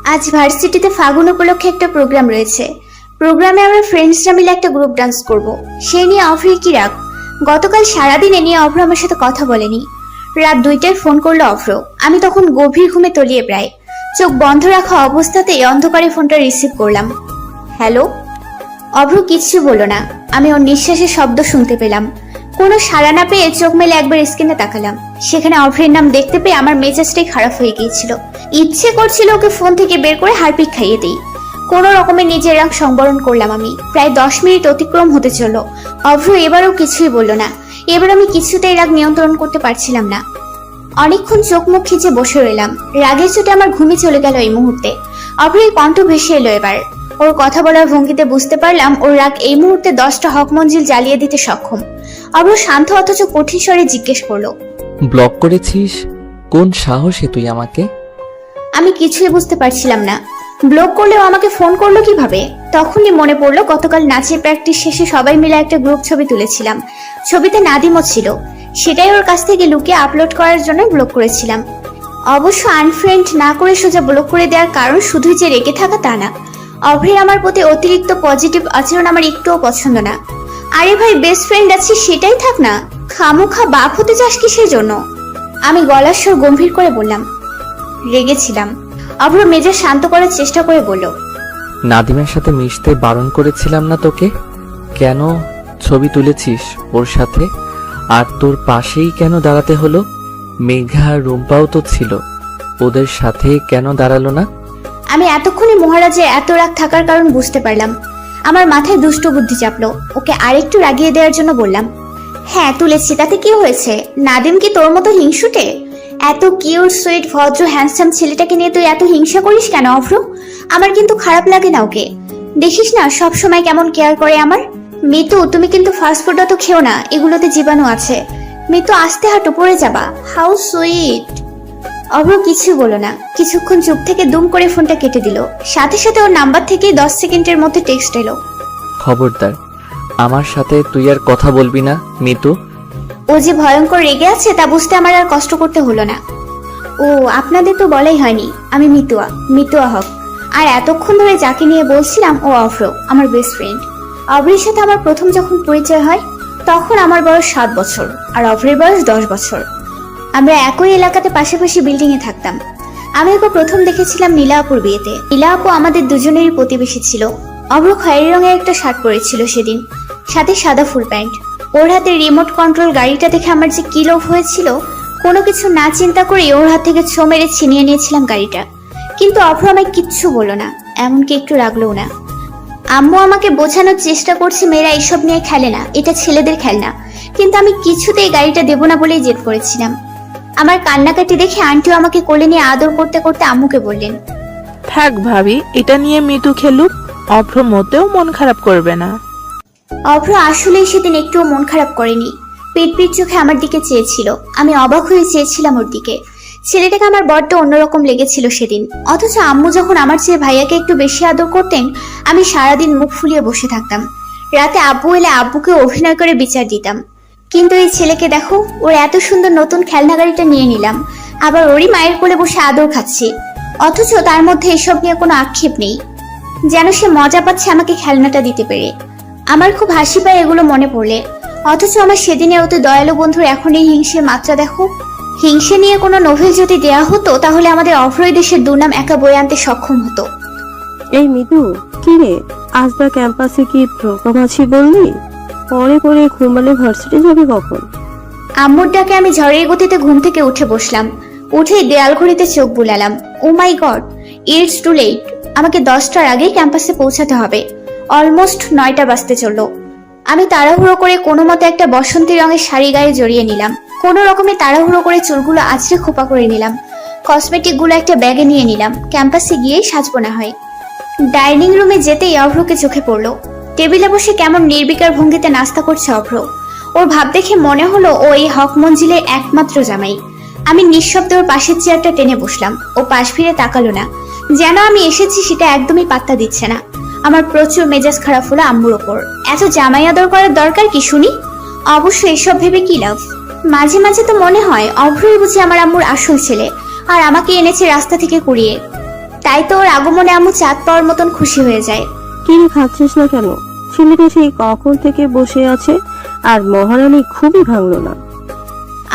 আজ ভার্সিটিতে ফাগুন উপলক্ষে একটা প্রোগ্রাম রয়েছে। প্রোগ্রামে আমরা ফ্রেন্ডসরা মিলে একটা গ্রুপ ডান্স করব। সেই নিয়ে অভ্রের কি রাগ। গতকাল সারাদিন এ নিয়ে অভ্র আমার সাথে কথা বলেনি। রাত 2টায় ফোন করলো অভ্র। আমি তখন গভীর ঘুমে তলিয়ে প্রায়, চোখ বন্ধ রাখা অবস্থাতেই অন্ধকারে ফোনটা রিসিভ করলাম। হ্যালো। অভ্র কিচ্ছু বলল না। আমি ওর নিঃশ্বাসের শব্দ শুনতে পেলাম। কোনো সাড়া না পেয়ে চোখ মেলে একবার স্ক্রিনে তাকালাম। সেখানে অভ্রের নাম দেখতে পেয়ে আমার মেজাজটাই খারাপ হয়ে গিয়েছিল। ইচ্ছে করছিল ওকে ফোন থেকে বের করে হারপিক খাইয়ে দিই। কোনো রকমে নিজের রাগ সংবরণ করলাম আমি। প্রায় 10 মিনিট অতিক্রম হতে চলল। অভ্র এবারও কিছুই বলল না। এবার আমি কিছুতেই রাগ নিয়ন্ত্রণ করতে পারছিলাম না। অনেকক্ষণ চোখ মুখ খিচে বসে রইলাম। রাগের চোটে আমার ঘুমে চলে গেল এই মুহূর্তে। অভ্রের কণ্ঠ ভেসে এলো এবার। ওর কথা বলার ভঙ্গিতে বুঝতে পারলাম ওর রাগ এই মুহূর্তে 10টা হক মঞ্জিল জ্বালিয়ে দিতে সক্ষম। অভ্র শান্ত অথচ কঠিন স্বরে জিজ্ঞেস করলো, ব্লক করেছিস? কোন সাহসে তুই আমাকে? আমি কিছুই বুঝতে পারছিলাম না। ব্লক করলেও আমাকে ফোন করলো কিভাবে? তখনই মনে পড়লো গতকাল নাচের প্র্যাকটিস শেষে সবাই মিলে একটা গ্রুপ ছবি তুলেছিলাম। ছবিতে নাদিমও ছিল। সেটাই ওর কাছ থেকে লুকিয়ে আপলোড করার জন্য ব্লক করেছিলাম। অবশ্য আনফ্রেন্ড না করে সোজা ব্লক করে দেওয়ার কারণ শুধুই যে রেগে থাকা তা না। অভ্রের আমার প্রতি অতিরিক্ত পজিটিভ আচরণ আমার একটুও পছন্দ না। আরে ভাই, বেস্ট ফ্রেন্ড আছি সেটাই থাক না, খামোখা বাপ হতে চাস কিসের জন্য? আমি গলার স্বর গম্ভীর করে বললাম, রেগেছিলাম। অভ্র মেজাজ শান্ত করার চেষ্টা করে বলল, নাদিমের সাথে মিশতে বারণ করেছিলাম না তোকে? কেন ছবি তুলেছিস ওর সাথে? আর তোর পাশেই কেন দাঁড়াতে হলো? মেঘা আর রুম্পাও তো ছিল, ওদের সাথে কেন দাঁড়ালো না? আমি এতক্ষণে মহারাজের এত রাগ থাকার কারণ বুঝতে পারলাম। আমার মাথায় দুষ্ট বুদ্ধি চাপলো। ওকে আরেকটু রাগিয়ে দেওয়ার জন্য বললাম, হ্যাঁ তুলেছি, তাতে কি হয়েছে? নাদিম কি তোর মতো হিংসুটে? এত কিউট সুইট ভদ্র হ্যান্ডসাম ছেলেটাকে নিয়ে তুই এত হিংসা করিস কেন অভ্র? আমার কিন্তু খারাপ লাগে না ওকে। দেখিস না সব সময় কেমন কেয়ার করে আমার। মিতু, তুমি কিন্তু ফাস্টফুডটা তো খেও না, এগুলোতে জীবাণু আছে। মিতু, আস্তে হাঁটো, পড়ে যাবা। How sweet. অভ্র কিছু বলো না। কিছুক্ষণ চুপ থেকে দুম করে ফোনটা কেটে দিল। সাথে সাথে ওর নাম্বার থেকে 10 সেকেন্ডের মধ্যে টেক্সট এলো, খবরদার আমার সাথে তুই আর কথা বলবি না মিতু। ও যে ভয়ঙ্কর রেগে আছে তা বুঝতে আমার আর কষ্ট করতে হলো না। ও, আপনাদের তো বলাই হয়নি, আমি মিতুয়া হক। আর এতক্ষণ ধরে যাকে নিয়ে বলছিলাম ও অভ্র, আমার বেস্ট ফ্রেন্ড। অভ্রের সাথে আমার প্রথম যখন পরিচয় হয় তখন আমার বয়স 7 বছর আর অভ্রের বয়স 10 বছর। আমরা একই এলাকাতে পাশাপাশি বিল্ডিং এ থাকতাম। আমি ওকে প্রথম দেখেছিলাম নীলা আপুর বিয়েতে। নীলা আপু আমাদের দুজনেরই প্রতিবেশী ছিল। অভ্র খয়েরি রঙের একটা শার্ট পরেছিল সেদিন, সাথে সাদা ফুল প্যান্ট। ওর হাতে রিমোট কন্ট্রোল গাড়িটা দেখে আমার যে কি লোভ হয়েছিল। কোনো কিছু না চিন্তা করে ওর হাত থেকে ছো মেরে ছিনিয়ে নিয়েছিলাম গাড়িটা। কিন্তু অভ্র আমায় কিচ্ছু বলল না, এমনকি একটু রাগলেও না। আম্মু আমাকে বোঝানোর চেষ্টা করছে মেয়েরা এইসব নিয়ে খেলে না, এটা ছেলেদের খেলনা। কিন্তু আমি কিছুতেই গাড়িটা দেবো না বলেই জেদ করেছিলাম। আমার কান্নাকাটি দেখে আন্টিও আমাকে কোলে নিয়ে আদর করতে করতে আম্মুকে বললেন, থাক ভাবি, এটা নিয়ে মিতু খেলুক, অভ্র মোটেও মন খারাপ করবে না। অভ্র আসলেই সেদিন একটুও মন খারাপ করেনি। পিট চোখে আমার দিকে চেয়েছিল। আমি অবাক হয়ে চেয়েছিলাম ওর দিকে। ছেলেটাকে আমার বড্ড অন্যরকম লেগেছিল সেদিন। অথচ আম্মু যখন আমার চেয়ে ভাইয়াকে একটু বেশি আদর করতেন, আমি সারাদিন মুখ ফুলিয়ে বসে থাকতাম। রাতে আব্বু এলে আব্বুকে অভিনয় করে বিচার দিতাম। কিন্তু এই ছেলেকে দেখো, ওর এত সুন্দর নতুন খেলনা গাড়িটা নিয়ে নিলাম, আবার ওরই মায়ের কোলে বসে আদর খাচ্ছি। অথচ তার মধ্যে এসব নিয়ে কোনো আক্ষেপ নেই, যেন সে মজা পাচ্ছে আমাকে খেলনাটা দিতে পেরে। আমার খুব হাসি পায় এগুলো মনে পড়লে। অথচ আমার সেদিনের অতি দয়ালু বন্ধুর এখন এই হিংসের মাত্রা দেখো। হিংসে নিয়ে কোনো নোভেল যদি দেয়া হতো তাহলে আমাদের অভ্রয় দেশের দুর্নাম একা বয়ে আনতে সক্ষম হতো। এই মিতু, কি রে, আজ বা ক্যাম্পাসে কি প্রোগ্রাম আছে বললি? পরে করে ঘুমালে ভার্সিটি যাবি কখন? আম্মুর ডাকে আমি ঝড়ের গতিতে ঘুম থেকে উঠে বসলাম। উঠেই দেয়াল ঘড়িতে চোখ বুলালাম। ও মাই গড, ইটস টু লেট। আমাকে 10টার আগে ক্যাম্পাসে পৌঁছাতে হবে। অলমোস্ট 9টা বাজতে চললো। আমি তাড়াহুড়ো করে কোনো মতে একটা বসন্তী রঙের শাড়ি গায়ে জড়িয়ে নিলাম। কোনো রকমে তাড়াহুড়ো করে চুলগুলো আঁচড়ে খোপা করে নিলাম। কসমেটিক গুলো একটা ব্যাগে নিয়ে নিলাম। ক্যাম্পাসে গিয়েই সাজবো না হয়। ডাইনিং রুমে যেতেই অভ্রকে চোখে পড়লো। টেবিলে বসে কেমন নির্বিকার ভঙ্গিতে নাস্তা করছে অভ্র। ওর ভাব দেখে মনে হলো ও এই হক মঞ্জিলের একমাত্র জামাই। আমি নিঃশব্দে ওর পাশের চেয়ারটা টেনে বসলাম। ও পাশ ফিরে তাকালো না, যেন আমি এসেছি সেটা একদমই পাত্তা দিচ্ছে না। আমার প্রচুর মেজাজ খারাপ হলো আম্মুর ওপর। এত জামাই আদর করার দরকার কি শুনি? অবশ্য এসব ভেবে কি লাভ? মাঝে মাঝে তো মনে হয় অভ্রই বুঝি আমার আম্মুর আসল ছেলে, আর আমাকে এনেছে রাস্তা থেকে কুড়িয়ে। তাই তো ওর আগমনে আম্মু চাঁদ পাওয়ার মতন খুশি হয়ে যায়। কিরে খাচ্ছিস না কেন? ছেলেটা সেই কখন থেকে বসে আছে আর মহারানী খুবই ভাঙলো না।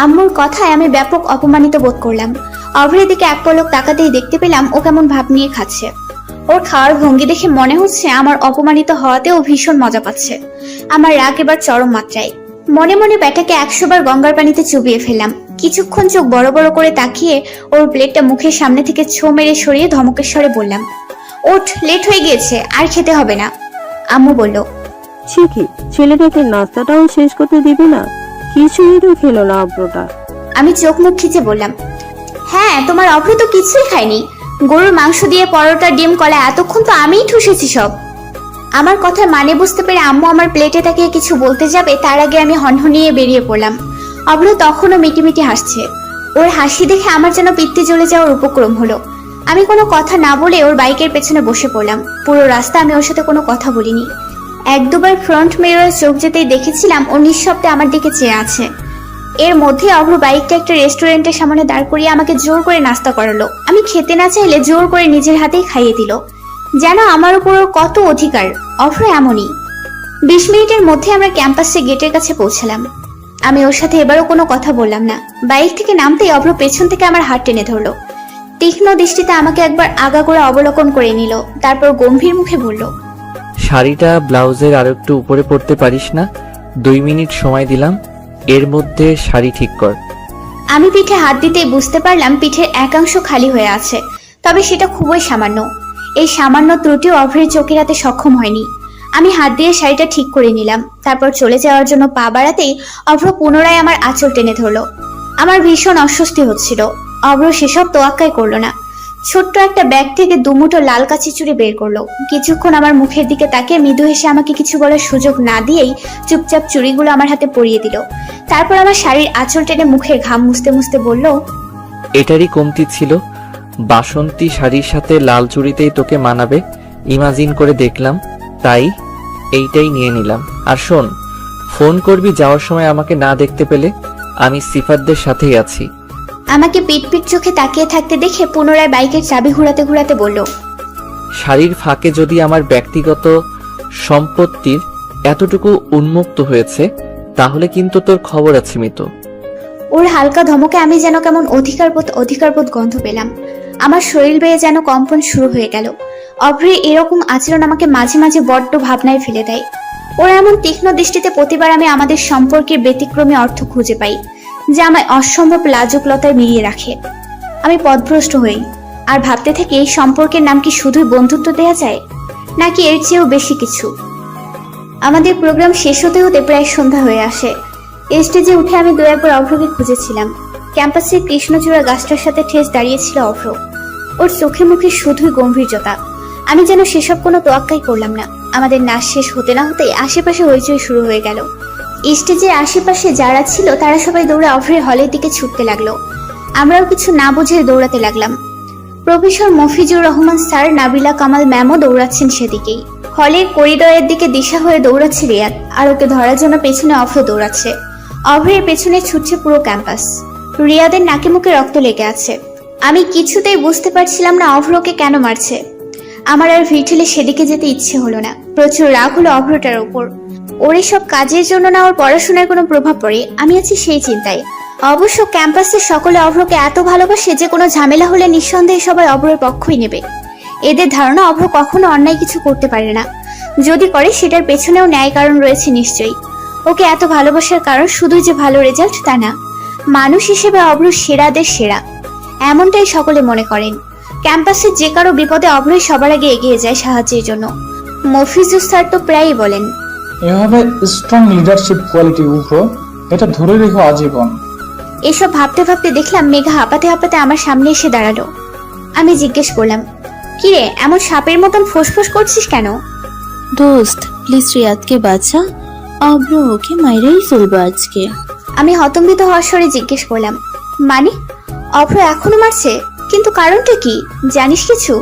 আম্মুর কথায় আমি ব্যাপক অপমানিত বোধ করলাম। অভ্রের দিকে এক পলক তাকাতেই দেখতে পেলাম ও কেমন ভাব নিয়ে খাচ্ছে। ওর খাওয়ার ভঙ্গি দেখে মনে হচ্ছে আমার অপমানিত হওয়াতেও ভীষণ মজা পাচ্ছে। আমার রাগ এবার চরম মাত্রায়। মনে মনে ব্যাটাকে 100 বার গঙ্গার পানিতে চুবিয়ে ফেললাম। কিছুক্ষণ চোখ বড় বড় করে তাকিয়ে ওর প্লেটটা মুখের সামনে থেকে ছো মেরে সরিয়ে ধমকের স্বরে বললাম, ওঠ, লেট হয়ে গিয়েছে, আর খেতে হবে না। আম্মু বলল, ঠিকই, ছেলেটাকে নাস্তাটাও শেষ করতে দিবি না? কিছুই তো খেলো না অভ্রটা। আমি চোখ মুখ খিচে বললাম, হ্যাঁ, তোমার অভ্র তো কিছুই খায়নি। গরুর মাংস দিয়ে পরোটা, ডিম, কলা, এতক্ষণ তো আমিই ঠুসেছি সব। আমার কথার মানে বুঝতে পেরে আম্মু আমার প্লেটে তাকিয়ে কিছু বলতে যাবে তার আগে আমি হনহনিয়ে বেরিয়ে পড়লাম। অভ্র তখনও মিটিমিটি হাসছে। ওর হাসি দেখে আমার যেন পিত্তে জ্বলে যাওয়ার উপক্রম হলো। আমি কোনো কথা না বলে ওর বাইকের পেছনে বসে পড়লাম। পুরো রাস্তা আমি ওর সাথে কোনো কথা বলিনি। 1-2 বার ফ্রন্ট মিররে চোখ যেতেই দেখেছিলাম ও নিঃশব্দে আমার দিকে চেয়ে আছে। এর মধ্যে অভ্র বাইকটা একটা রেস্টুরেন্টের সামনে দাঁড় করিয়ে আমাকে জোর করে নাস্তা করালো। আমি খেতে না চাইলে জোর করে নিজের হাতেই খাইয়ে দিল। যেন আমার উপর ওর কত অধিকার। অভ্র এমনই। 20 মিনিটের মধ্যে আমরা ক্যাম্পাসে গেটের কাছে পৌঁছালাম। আমি ওর সাথে এবারও কোনো কথা বললাম না। বাইক থেকে নামতেই অভ্র পেছন থেকে আমার হাত টেনে ধরলো। তীক্ষ্ণ দৃষ্টিতে আমাকে একবার আগাগোড়া অবলোকন করে নিল, তারপর গম্ভীর মুখে বলল, শাড়িটা ব্লাউজের আরো একটু উপরে পড়তে পারিস না? 2 মিনিট সময় দিলাম, এর মধ্যে শাড়ি ঠিক কর। আমি পিঠে হাত দিতেই বুঝতে পারলাম পিঠের একাংশ খালি হয়ে আছে, তবে সেটা খুবই সামান্য। এই সামান্য ত্রুটিও অভ্রের চোখে রাতে সক্ষম হয়নি। আমি হাত দিয়ে শাড়িটা ঠিক করে নিলাম। তারপর চলে যাওয়ার জন্য পা বাড়াতেই অভ্র পুনরায় আমার আঁচল টেনে ধরলো। আমার ভীষণ অস্বস্তি হচ্ছিল। অভ্র সেসব তোয়াক্কাই করলো না। ছোট্ট একটা ব্যাগ থেকে 2 মুঠো লাল কাঁচি চুড়ি বের করলো। কিছুক্ষণ আমার মুখের দিকে তাকিয়ে মৃদু হেসে আমাকে কিছু বলার সুযোগ না দিয়েই চুপচাপ চুড়িগুলো আমার হাতে পরিয়ে দিল। তারপর আমার শাড়ির আঁচল টেনে মুখের ঘাম মুছতে মুছতে বলল, এটারই কমতি ছিল। বাসন্তী শাড়ির সাথে লাল চুড়িতেই তোকে মানাবে ইমাজিন করে দেখলাম, তাই এইটাই নিয়ে নিলাম। আর শোন, ফোন করবি যাওয়ার সময় আমাকে না দেখতে পেলে। আমি সিফাতদের সাথেই আছি। আমাকে পিট পিট চোখে তাকিয়ে থাকতে দেখে পুনরায় বাইকের চাবি ঘুরাতে ঘুরাতে বলল, শাড়ির ফাঁকে যদি আমার ব্যক্তিগত সম্পত্তির এতটুকু উন্মুক্ত হয়েছে তাহলে কিন্তু তোর খবর আছে মিতু। ওর হালকা ধমকে আমি যেন কেমন অধিকারবোধ গন্ধ পেলাম। আমার শরীর বেয়ে যেন কম্পন শুরু হয়ে গেল। অভ্রের এরকম আচরণ আমাকে মাঝে মাঝে বড্ড ভাবনায় ফেলে দেয়। ওর এমন তীক্ষ্ণ দৃষ্টিতে প্রতিবার আমি আমাদের সম্পর্কের ব্যতিক্রমী অর্থ খুঁজে পাই, যা আমায় অসম্ভব লাজুকলতায় মিলিয়ে রাখে। আমি পথভ্রষ্ট হই আর ভাবতে থাকি এই সম্পর্কের নাম কি শুধুই বন্ধুত্ব দেয়া যায়, নাকি এর চেয়েও বেশি কিছু। আমাদের প্রোগ্রাম শেষ হতে হতে প্রায় সন্ধ্যা হয়ে আসে। স্টেজে উঠে আমি 2-1 বার অভ্রকে খুঁজেছিলাম। ক্যাম্পাসের কৃষ্ণচূড়া গাছটার সাথে ঠেস দাঁড়িয়েছিল অভ্র। ওর চোখে মুখে শুধুই গম্ভীর্যতা। আমি যেন সেসব কোনো তোয়াক্কাই করলাম না। আমাদের নাচ শেষ হতে না হতেই আশেপাশে হইচই শুরু হয়ে গেল। স্টেজের আশেপাশে যারা ছিল তারা সবাই দৌড়ে অভ্রের হলের দিকে ছুটতে লাগলো। আমরাও কিছু না বুঝে দৌড়াতে লাগলাম। প্রফেসর মফিজুর রহমান স্যার, নাবিলা কামাল ম্যামও দৌড়াচ্ছেন সেদিকেই। হলের করিডোরের দিকে দিশা হয়ে দৌড়াচ্ছে রিয়াদ, আর ওকে ধরার জন্য পেছনে অভ্র দৌড়াচ্ছে। অভ্রের পেছনে ছুটছে পুরো ক্যাম্পাস। রিয়াদের নাকে মুখে রক্ত লেগে আছে। আমি কিছুতেই বুঝতে পারছিলাম না অভ্রকে কেন মারছে। আমার আর ভিড় ঠেলে সেদিকে যেতে ইচ্ছে হলো না। প্রচুর রাগ হলো অভ্রটার উপর। ওর এসব কাজের জন্য না ওর পড়াশোনায় কোনো প্রভাব পড়ে, আমি আছি সেই চিন্তায়। অবশ্য ক্যাম্পাসের সকলে অভ্রকে এত ভালোবাসে যে কোনো ঝামেলা হলে নিঃসন্দেহে সবাই অভ্রের পক্ষই নেবে। এদের ধারণা অভ্র কখনো অন্যায় কিছু করতে পারে না। যদি করে সেটার পেছনেও ন্যায় কারণ রয়েছে নিশ্চয়ই। ওকে এত ভালোবাসার কারণ শুধুই যে ভালো রেজাল্ট তা না, মানুষ হিসেবে অভ্র সেরাদের সেরা, এমনটাই সকলে মনে করেন। ক্যাম্পাসে যে কারো বিপদে অভ্রই সবার আগে এগিয়ে যায় সাহায্যের জন্য। মফিজুর স্যার তো প্রায়ই বলেন, এভাবে স্ট্রং লিডারশিপ কোয়ালিটি উঠো, এটা ধরে রেখো আজীবন। এসব ভাবতে ভাবতে দেখলাম মেঘা হাঁপাতে হাঁপাতে আমার সামনে এসে দাঁড়ালো। আমি জিজ্ঞেস করলাম, কিরে এমন সাপের মতন ফোঁসফোঁস করছিস কেন? দোস্ত প্লিজ রিয়াদকে বাঁচা, অভ্র ওকে মাইরাই ফেলবো আজকে। আমি হতম্বিত হওয়ার স্বরে জিজ্ঞেস করলাম, মানে অভ্র এখনো মারছে? কিন্তু কারণটা কি, জানিস কিছু?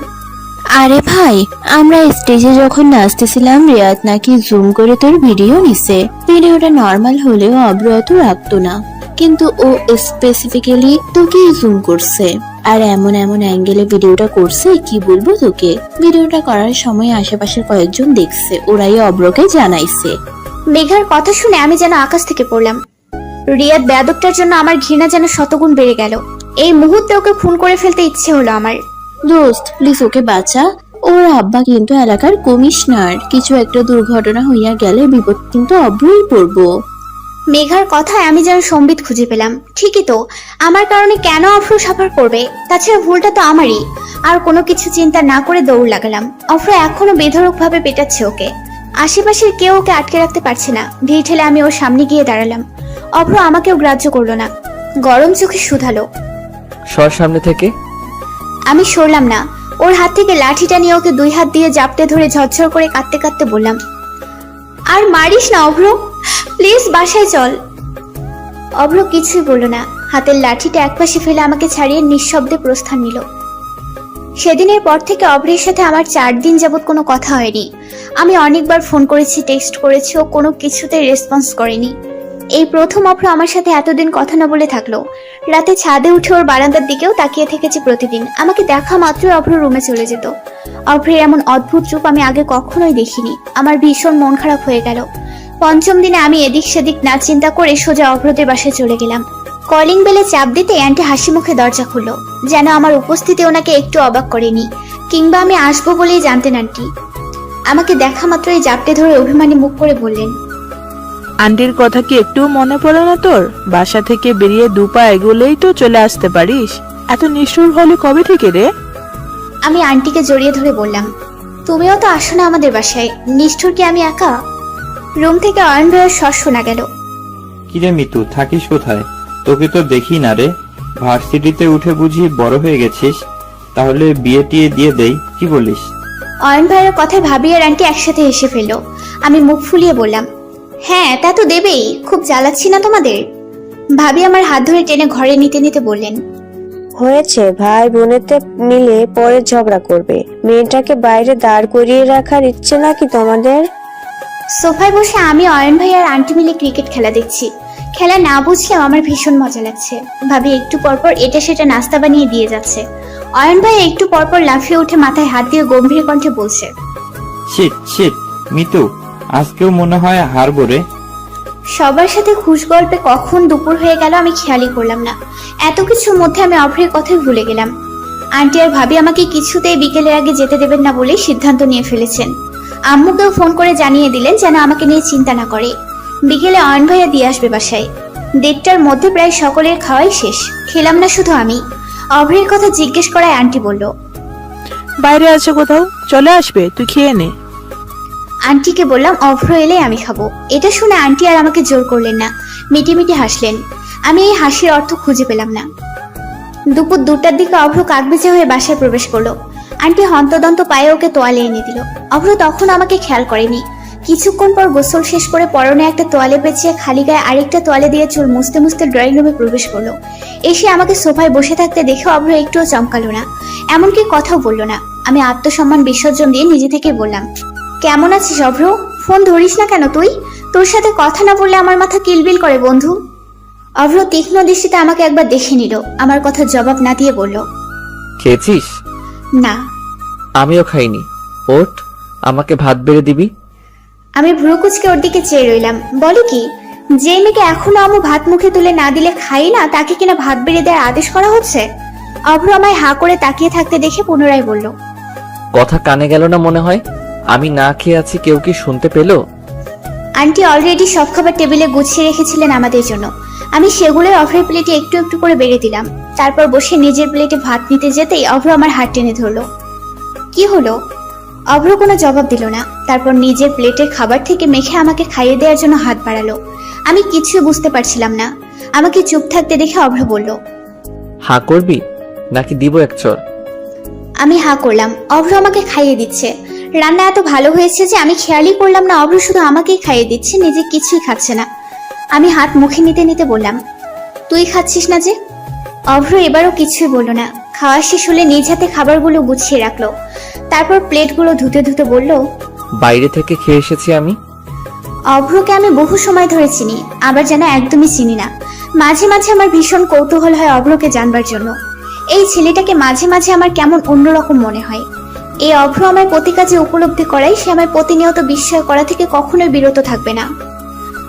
আরে ভাই, আমরা স্টেজে যখন নাচতেছিলাম রিয়াদ নাকি জুম করে তোর ভিডিও নিছে। ভিডিওটা নর্মাল হলেও অভ্র অত রাখতো না, কিন্তু ও স্পেসিফিক্যালি তোকেই জুম করছে। আর এমন এমন অ্যাঙ্গেলে ভিডিওটা করছে কি বলবো তোকে। ভিডিওটা করার সময় আশেপাশের কয়েকজন দেখছে, ওরাই অব্রকে জানাইছে। মেঘার কথা শুনে আমি যেন আকাশ থেকে পড়লাম। রিয়াদ বেয়াদবটার জন্য আমার ঘৃণা যেন শতগুণ বেড়ে গেল। এই মুহূর্তে ওকে খুন করে ফেলতে ইচ্ছে হলো আমার। দোস্ত প্লিজ ওকে বাঁচা। ওর আব্বা কিন্তু এলাকার কমিশনার, কিছু একটা দুর্ঘটনা হইয়া গেলে বিপদ কিন্তু অব্রই পড়বো। মেঘার কথায় আমি যেন সম্বিত খুঁজে পেলাম। ঠিকই তো, আমার কারণে কেন অভ্র সাফার করবে? তাছাড়া ভুলটা তো আমারই। আর কোনো কিছু চিন্তা না করে দৌড় লাগালাম। অভ্র এখনো বেধড়ক ভাবে পেটাচ্ছে ওকে। আশেপাশের কেউ ওকে আটকে রাখতে পারছে না। ভিড় ঠেলে আমি ওর সামনে গিয়ে দাঁড়ালাম। অভ্র আমাকেও গ্রাহ্য করলো না, গরম চোখে শুধালো। সর সামনে থেকে। আমি সরলাম না। ওর হাত থেকে লাঠিটা নিয়ে ওকে 2 হাত দিয়ে জাপটে ধরে ঝরঝর করে কাঁদতে কাঁদতে বললাম, আর মারিস না অভ্র, প্লিজ বাসায় চল। অভ্র কিছুই বলল না। হাতের লাঠিটা একপাশে ফেলে আমাকে ছাড়িয়ে নিঃশব্দে প্রস্থান নিল। সেদিনের পর থেকে অভ্রের সাথে আমার 4 দিন যাবত কোনো কথা হয়নি। আমি অনেকবার ফোন করেছি, টেক্সট করেছি, ও কোনো কিছুতে রেসপন্স করেনি। এই প্রথম অভ্র আমার সাথে এতদিন কথা না বলে থাকলো। রাতে ছাদে উঠে ওর বারান্দার দিকেও তাকিয়ে থেকেছি প্রতিদিন। আমাকে দেখা মাত্রই অভ্র রুমে চলে যেত। অভ্রের এমন অদ্ভুত রূপ আমি আগে কখনোই দেখিনি। আমার ভীষণ মন খারাপ হয়ে গেল। পঞ্চম দিনে আমি এদিক সেদিক না চিন্তা করে সোজা অভ্রদের বাসায় চলে গেলাম। কলিং বেলে চাপ দিতে আন্টি হাসি মুখে দরজা খুললো, যেন আমার উপস্থিতি ওনাকে একটু অবাক করেনি, কিংবা আমি আসবো বলেই জানতেন আন্টি। আমাকে দেখা মাত্রই জাপটে ধরে অভিমানী মুখ করে বললেন, আন্টির কথা কি একটুও মনে পড়ে না তোর? বাসা থেকে বেরিয়ে 2 পা এগোলেই তো চলে আসতে পারিস। এত নিষ্ঠুর হলে কবে থেকে রে? আমি আন্টিকে জড়িয়ে ধরে বললাম, তুমিও তো আসো না আমাদের বাসায়, নিষ্ঠুর কি আমি একা? রুম থেকে অয়ন ভাইয়ের স্বর শোনা গেল। কিরে মিতু, থাকিস কোথায়? তোকে তো দেখি না রে। ভার্সিটিতে উঠে বুঝি বড় হয়ে গেছিস? তাহলে বিয়ে টিয়ে দিয়ে দেই, কি বলিস? অয়ন ভাইয়ের কথায় ভাবি আর আন্টি একসাথে হেসে ফেললো। আমি মুখ ফুলিয়ে বললাম, হ্যাঁ তা তো দেবেই, খুব জ্বালাচ্ছি না তোমাদের? ভাবি আমার হাত ধরে টেনে ঘরে নিতে নিতে বললেন, হয়েছে, ভাই বোনেতে মিলে পরে ঝগড়া করবে। মেয়েটাকে বাইরে দাঁড় করিয়ে রাখার ইচ্ছে নাকি তোমাদের? সোফায় বসে আমি অয়ন ভাই আর আন্টি মিলে ক্রিকেট খেলা দেখছি। খেলা না বুঝলেও আমার ভীষণ মজা লাগছে। ভাবি একটু পরপর এটা সেটা নাস্তা বানিয়ে দিয়ে যাচ্ছে। অয়ন ভাই একটু পরপর লাফিয়ে উঠে মাথায় হাত দিয়ে গম্ভীর কণ্ঠে বলছে, শিট শিট মিতু, আজকেও মনে হয় হারবো রে। সবার সাথে খুশ গল্পে কখন দুপুর হয়ে গেল আমি খেয়ালই করলাম না। এত কিছুর মধ্যে আমি অভ্রের কথাই ভুলে গেলাম। আন্টি আর ভাবি আমাকে কিছুতেই বিকেলের আগে যেতে দেবেন না বলে সিদ্ধান্ত নিয়ে ফেলেছেন। আম্মুকেও ফোন করে জানিয়ে দিলেন যেন আমাকে নিয়ে চিন্তা না করে। বিকেলে অয়ন ভাইয়া দিয়ে আসবে বাসায়। 1:30টার মধ্যে প্রায় সকলের খাওয়াই শেষ। খেলাম না শুধু আমি। অভ্রের কথা জিজ্ঞেস করায় আন্টি বলল, বাইরে আছে কোথাও, চলে আসবে, তুই খেয়ে নে। আন্টিকে বললাম অভ্র এলে আমি খাবো। এটা শুনে আন্টি আর আমাকে জোর করলেন না, মিটিমিটি হাসলেন। আমি এই হাসির অর্থ খুঁজে পেলাম না। দুপুর 2টার দিকে অভ্র কাকবেচা হয়ে বাসায় প্রবেশ করলো। আন্টি হন্তদন্ত পায়ে ওকে তোয়ালে এনে দিল। অভ্র তখন আমাকে খেয়াল করেনি। কিছুক্ষণ পর গোসল শেষ করে পরনে একটা তোয়ালে পেঁচিয়ে খালি গায়ে আরেকটা তোয়ালে দিয়ে চুল মুছতে মুছতে ড্রয়িং রুমে প্রবেশ করলো। এসে আমাকে সোফায় বসে থাকতে দেখে অভ্র একটুও চমকালো না, এমনকি কথাও বললো না। আমি আত্মসম্মান বিসর্জন দিয়ে নিজে থেকে বললাম, কেমন আছিস অভ্র? ফোন ধরিস না কেন তুই? তোর সাথে কথা না বললে আমার মাথা কিলবিল করে বন্ধু। অভ্র তীক্ষ্ণ দৃষ্টিতে আমাকে একবার দেখে নিল। আমার কথার জবাব না দিয়ে বলল, খেয়েছিস? না। আমিও খাইনি। ওঠ, আমাকে ভাত বেড়ে দিবি। আমি ভ্রুকুচকে ওর দিকে চেয়ে রইলাম। বলে কি, যে মেয়েকে এখনো আম্মু ভাত মুখে তুলে না দিলে খাই না, তাকে কিনা ভাত বেড়ে দেওয়ার আদেশ করা হচ্ছে? অভ্র আমায় হা করে তাকিয়ে থাকতে দেখে পুনরায় বলল, কথা কানে গেল না মনে হয়? আমি না খেয়ে আছি, কেউ কি শুনতে পেলো? আন্টি অলরেডি সব খাবার টেবিলে গুছিয়ে রেখেছিলেন আমাদের জন্য। আমি সেগুলোই অভ্রের প্লেটে একটু একটু করে বেড়ে দিলাম। তারপর বসে নিজের প্লেটে ভাত নিতে যেতেই অভ্র আমার হাত টেনে ধরলো। কি হলো? অভ্র কোনো জবাব দিল না। তারপর নিজের প্লেটের খাবার থেকে মেখে আমাকে খাইয়ে দেওয়ার জন্য হাত বাড়ালো। আমি কিছুই বুঝতে পারছিলাম না। আমাকে চুপ থাকতে দেখে অভ্র বলল, হা করবি নাকি দিব এক চর? আমি হা করলাম। অভ্র আমাকে খাইয়ে দিচ্ছে। রান্না এত ভালো হয়েছে যে আমি খেয়ালই করলাম না অভ্র শুধু আমাকেই খাইয়ে দিচ্ছে, নিজে কিছুই খাচ্ছে না। আমি হাত মুখে নিতে নিতে বললাম, তুই খাচ্ছিস না যে? অভ্র এবারও কিছুই বলল না। খাওয়া শেষ হলে নিজ হাতে খাবারগুলো গুছিয়ে রাখলো। তারপর প্লেটগুলো ধুতে ধুতে বলল, বাইরে থেকে খেয়ে এসেছি আমি। অভ্রকে আমি বহু সময় ধরে চিনি, আবার যেন একদমই চিনি না। মাঝে মাঝে আমার ভীষণ কৌতূহল হয় অভ্রকে জানবার জন্য। এই ছেলেটাকে মাঝে মাঝে আমার কেমন অন্যরকম মনে হয়। এই অভ্র আমায় প্রতি কাজে উপলব্ধি করায় সে আমায় প্রতিনিয়ত বিস্ময় করা থেকে কখনোই বিরত থাকবে না।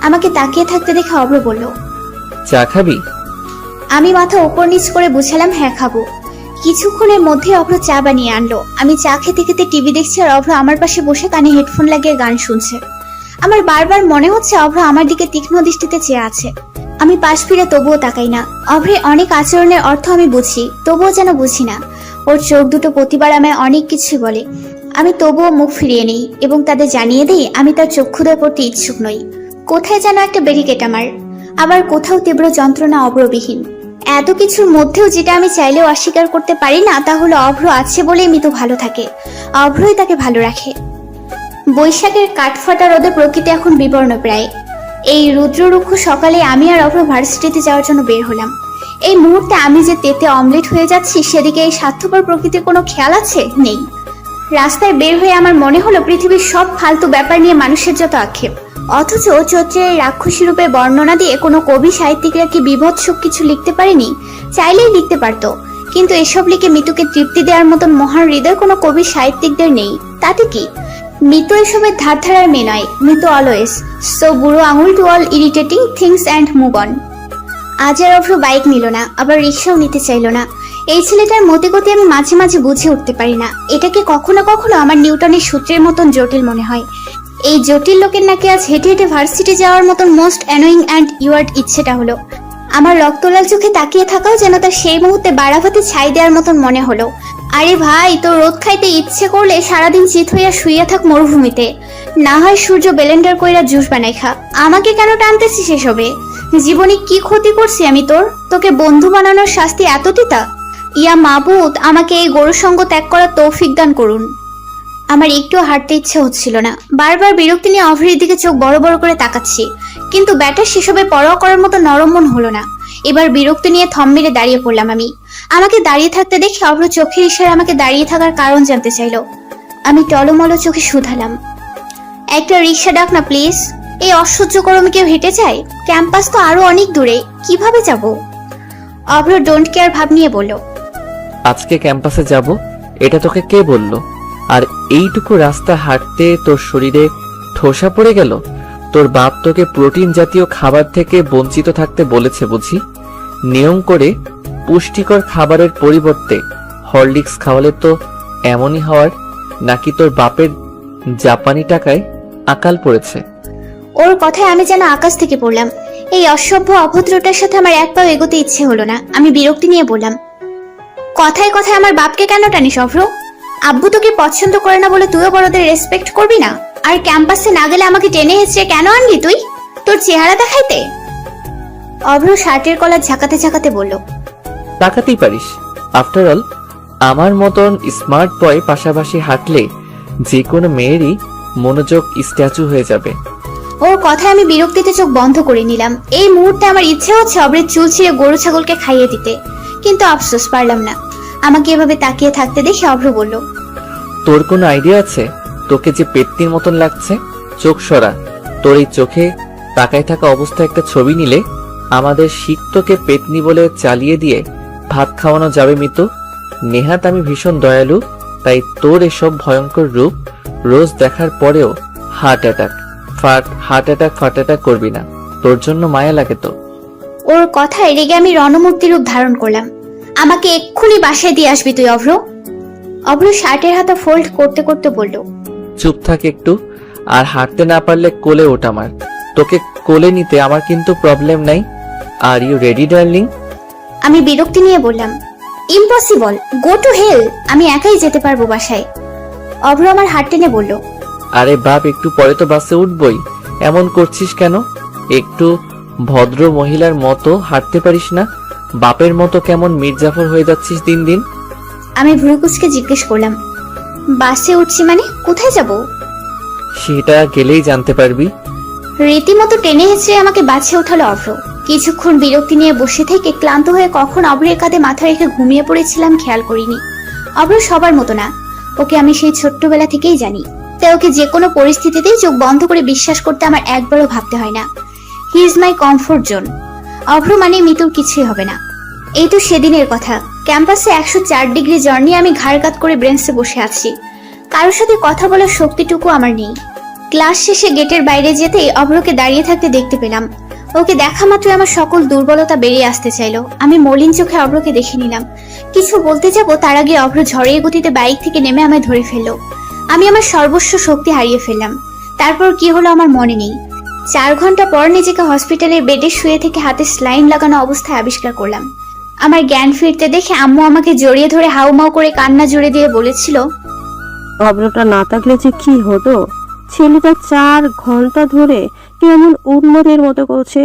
আমাকে তাকিয়ে থাকতে দেখে অভ্র বলল, চা খাবি? আমি মাথা উপর নিচ করে বুঝালাম হ্যাঁ খাবো। কিছুক্ষণের মধ্যে অভ্র চা বানিয়ে আনলো। আমি চা খেতে খেতে টিভি দেখছি আর অভ্র আমার পাশে বসে কানে হেডফোন লাগিয়ে গান শুনছে। আমার বারবার মনে হচ্ছে অভ্র আমার দিকে তীক্ষ্ণ দৃষ্টিতে চেয়ে আছে। আমি পাশ ফিরে তবুও তাকাই না। অভ্রের অনেক আচরণের অর্থ আমি বুঝি, তবুও যেন বুঝি না। ওর চোখ দুটো প্রতিবার আমায় অনেক কিছুই বলে। আমি তবুও মুখ ফিরিয়ে নেই এবং তাদের জানিয়ে দিই আমি তার চক্ষুদের প্রতি ইচ্ছুক নই। কোথায় যেন একটা ব্যারিকেড আমার, আবার কোথাও তীব্র যন্ত্রণা অব্রবিহীন। এত কিছুর মধ্যেও যেটা আমি চাইলেও অস্বীকার করতে পারি না তা হলো অভ্র আছে বলেই মিতু ভালো থাকে, অভ্রই তাকে ভালো রাখে। বৈশাখের কাঠফাটা রোদে প্রকৃতি এখন বিবর্ণ প্রায়। এই রুদ্ররুক্ষ সকালে আমি আর অভ্র ভার্সিটিতে যাওয়ার জন্য বের হলাম। এই মুহূর্তে আমি যে তেতে অমলেট হয়ে যাচ্ছি সেদিকে এই স্বার্থপর প্রকৃতির কোনো খেয়াল আছে? নেই। রাস্তায় বের হয়ে আমার মনে হলো পৃথিবীর সব ফালতু ব্যাপার নিয়ে মানুষের যত আক্ষেপ, অথচ চৈত্রের রাক্ষসী রূপে বর্ণনা দিয়ে কোনো কবি সাহিত্যিকরা কি বিভৎস কিছু লিখতে পারেনি? চাইলেই লিখতে পারতো, কিন্তু এসব লিখে মিতুকে তৃপ্তি দেওয়ার মতন মহান হৃদয় কোনো কবি সাহিত্যিকদের নেই। তাতে কি? মিতু এসবের ধার ধারার মেয়ে নয়। মিতু অলওয়েজ সো বুড়ো আঙুল to all irritating things and move on. আজ আর অভ্র বাইক নিল না, আবার রিক্সাও নিতে চাইল না। এই ছেলেটার মতে গতি আমি মাঝে মাঝে বুঝে উঠতে পারি না। এটাকে কখনো কখনো আমার নিউটনের সূত্রের মতন জটিল মনে হয়। এই জটিল লোকের নাকি আজ হেঁটে হেঁটে ভার্সিটি যাওয়ার মতন মোস্ট অ্যানোয়িং অ্যান্ড ইউয়ার্ড ইচ্ছেটা হলো। আমার রক্তলাল চোখে তাকিয়ে থাকাও যেন তার সেই মুহূর্তে বাড়াভাতে ছাই দেওয়ার মতন মনে হলো। আরে ভাই, তোর রোদ খাইতে ইচ্ছে করলে সারাদিন চিত হইয়া শুইয়া থাক মরুভূমিতে, না হয় সূর্য ব্লেন্ডার কইরা জুস বানাই খা। আমাকে কেন টানতেছিস এসবে? জীবনে কি ক্ষতি করছি আমি তোর? তোকে বন্ধু বানানোর শাস্তি এত তিতা? ইয়া মাবুদ, আমাকে এই গরু সঙ্গ ত্যাগ করার তৌফিক দান করুন। আমার একটু হাঁটতে ইচ্ছে হচ্ছিল না। বারবার বিরক্তি নিয়ে অভ্রের দিকে চোখ বড় বড় করে তাকাচ্ছি, কিন্তু ব্যাটার সেসবে পরোয়া করার মতো নরম মন হলো না। এবার বিরক্তি নিয়ে থম মেরে দাঁড়িয়ে পড়লাম আমি। আমাকে দাঁড়িয়ে থাকতে দেখে অভ্র চোখের ইশারায় আমাকে দাঁড়িয়ে থাকার কারণ জানতে চাইলো। আমি টলমল চোখে শুধালাম, একটা রিক্সা ডাক না প্লিজ। এই অসহ্য গরমে কেউ হেঁটে যায়? ক্যাম্পাস তো আরো অনেক দূরে, কিভাবে যাব? অভ্র ডোন্ট কেয়ার ভাব নিয়ে বলল, আজকে ক্যাম্পাসে যাব এটা তোকে কে বলল? আর এইটুকু রাস্তা হাঁটতে তোর শরীরে ঠোসা পড়ে গেল? তোর বাপ তোকে প্রোটিন জাতীয় খাবার থেকে বঞ্চিত থাকতে বলেছে বুঝি? নিয়ম করে পুষ্টিকর খাবারের পরিবর্তে হরলিক্স খাওয়ালে তো এমনই হওয়ার, নাকি তোর বাপের জাপানি টাকায় আকাল পড়েছে? ওর কথায় আমি যেন আকাশ থেকে পড়লাম। এই অসভ্য অভদ্রটার সাথে আমার এক পাও এগোতে ইচ্ছে হলো না। আমি বিরক্তি নিয়ে বললাম, কথায় কথায় আমার বাপকে কেন টানিস অভ্র? আব্বু তোকে পছন্দ করে না বলে তুইও বড়দের রেসপেক্ট করবি না? আর ক্যাম্পাসে না গেলে আমাকে টেনে হেঁচড়ে কেন আনলি তুই? তোর চেহারা দেখাইতে? অভ্র শার্টের কলার ঝাঁকাতে ঝাঁকাতে বলল, তাকাতেই পারিস। আফটার অল আমার মতন স্মার্ট বয় পাশাপাশি হাঁটলে যে কোনো মেয়েরই মনোযোগ স্ট্যাচু হয়ে যাবে। ওর কথায় আমি বিরক্তিতে চোখ বন্ধ করে নিলাম। এই মুহূর্তে আমার ইচ্ছে হচ্ছে অভ্রের চুল ছিঁড়ে গরু ছাগলকে খাইয়ে দিতে, কিন্তু আফসোস পারলাম না। আমাকে এভাবে তাকিয়ে থাকতে দেখে অভ্র বলল, তোর কোনো আইডিয়া আছে তোকে যে পেত্নির মতন লাগছে? চোখ সরা। তোর এই চোখে তাকায় থাকা অবস্থায় একটা ছবি নিলে আমাদের শিক্ষককে পেতনি বলে চালিয়ে দিয়ে ভাত খাওয়ানো যাবে মিতু। নেহাত আমি ভীষণ দয়ালু, তাই তোর এসব ভয়ঙ্কর রূপ রোজ দেখার পরেও হার্ট অ্যাটাক করবি না। তোর জন্য মায়া লাগে তো। ওর কথায় রেগে আমি রণমূর্তি রূপ ধারণ করলাম। আমাকে এক্ষুনি বাসায় দিয়ে আসবি তুই অভ্র। অভ্র শার্টের হাতা ফোল্ড করতে করতে বলল, চুপ থাক একটু, আর হাঁটতে না পারলে কোলে ওঠ আমার। তোকে কোলে নিতে আমার কিন্তু প্রবলেম নাই। Are you ready darling? আমি বিরক্তি নিয়ে বললাম, ইম্পসিবল, গো টু হেল, আমি একাই যেতে পারবো বাসায়। অভ্র আমার হাত টেনে বলল, আরে বাপ, একটু পরে তো বাসে উঠবই, এমন করছিস কেন? একটু ভদ্র মহিলার মতো হাঁটতে পারিস না? বাপের মতো কেমন মির্জাফর হয়ে যাচ্ছিস দিন দিন। আমি ভ্রুকুচকে জিজ্ঞেস করলাম, বাসে উঠছি মানে কোথায় যাব? সেটা গেলেই জানতে পারবি। রীতিমতো টেনে হেঁচড়ে আমাকে বাসে ওঠালো অভ্র। কিছুক্ষণ বিরক্তি নিয়ে বসে থেকে ক্লান্ত হয়ে কখন অভ্রের কাঁধে মাথা রেখে ঘুমিয়ে পড়েছিলাম খেয়াল করিনি। অভ্র সবার মতো না, ওকে আমি সেই ছোট্টবেলা থেকেই জানি। তাই ওকে যে কোনো পরিস্থিতিতেই চোখ বন্ধ করে বিশ্বাস করতে আমার একবারও ভাবতে হয় না। He is my comfort zone. Abhra মানে মিতুর কিছুই হবে না। এই তো সেদিনের কথা। ক্যাম্পাসে 104 ডিগ্রি জ্বর নিয়ে আমি ঘাড় কাত করে ব্রেঞ্চে বসে আছি। কারোর সাথে কথা বলার শক্তিটুকু আমার নেই। ক্লাস শেষে গেটের বাইরে যেতেই অভ্রকে দাঁড়িয়ে থাকতে দেখতে পেলাম। ওকে দেখা মাত্রই আমার সকল দুর্বলতা বেরিয়ে আসতে চাইলো। আমি মলিন চোখে অভ্রকে দেখে নিলাম। কিছু বলতে যাব তার আগে অভ্র ঝড়ের গতিতে বাইক থেকে নেমে আমায় ধরে ফেললো। আমি আমার সর্বস্ব শক্তি হারিয়ে ফেললাম। তারপর কি হলো আমার মনে নেই। 4 ঘন্টা পর নিজেকে হসপিটালের বেডে শুয়ে থেকে হাতে স্লাইন লাগানো অবস্থায় আবিষ্কার করলাম। আমার জ্ঞান ফিরতে দেখে আম্মু আমাকে জড়িয়ে ধরে হাউমাউ করে কান্না জুড়ে দিয়ে বলেছিল, অভ্রটা না থাকলে যে কি হতো। ছেলেটা 4 ঘন্টা ধরে কেমন উন্মাদের মতো করছে।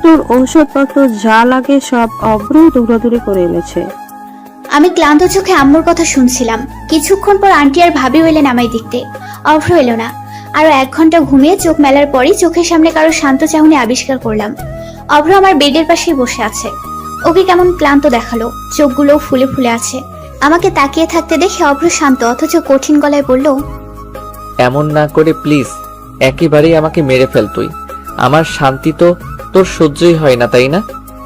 তোর ঔষধপত্র যা লাগে সব অভ্র দৌড়াদৌড়ি করে এনেছে। আমি ক্লান্ত চোখে আম্মুর কথা শুনছিলাম। কিছুক্ষণ পর আন্টি আর ভাবি এলেন আমায় দেখতে। অভ্র এলো না। আরো 1 ঘন্টা ঘুমিয়ে চোখ মেলার পরই চোখের সামনে কারো শান্ত চাহনি আবিষ্কার করলাম। অভ্র আমার বেডের পাশেই বসে আছে। ওকে কেমন ক্লান্ত দেখালো, চোখগুলো ফুলে ফুলে আছে। আমাকে তাকিয়ে থাকতে দেখে অভ্র শান্ত অথচ কঠিন গলায় বলল, এমন না করে প্লিজ, একেবারেই আমাকে মেরে ফেল তুই। আমার শান্তি তো তোর সহ্যই হয় না, তাই না?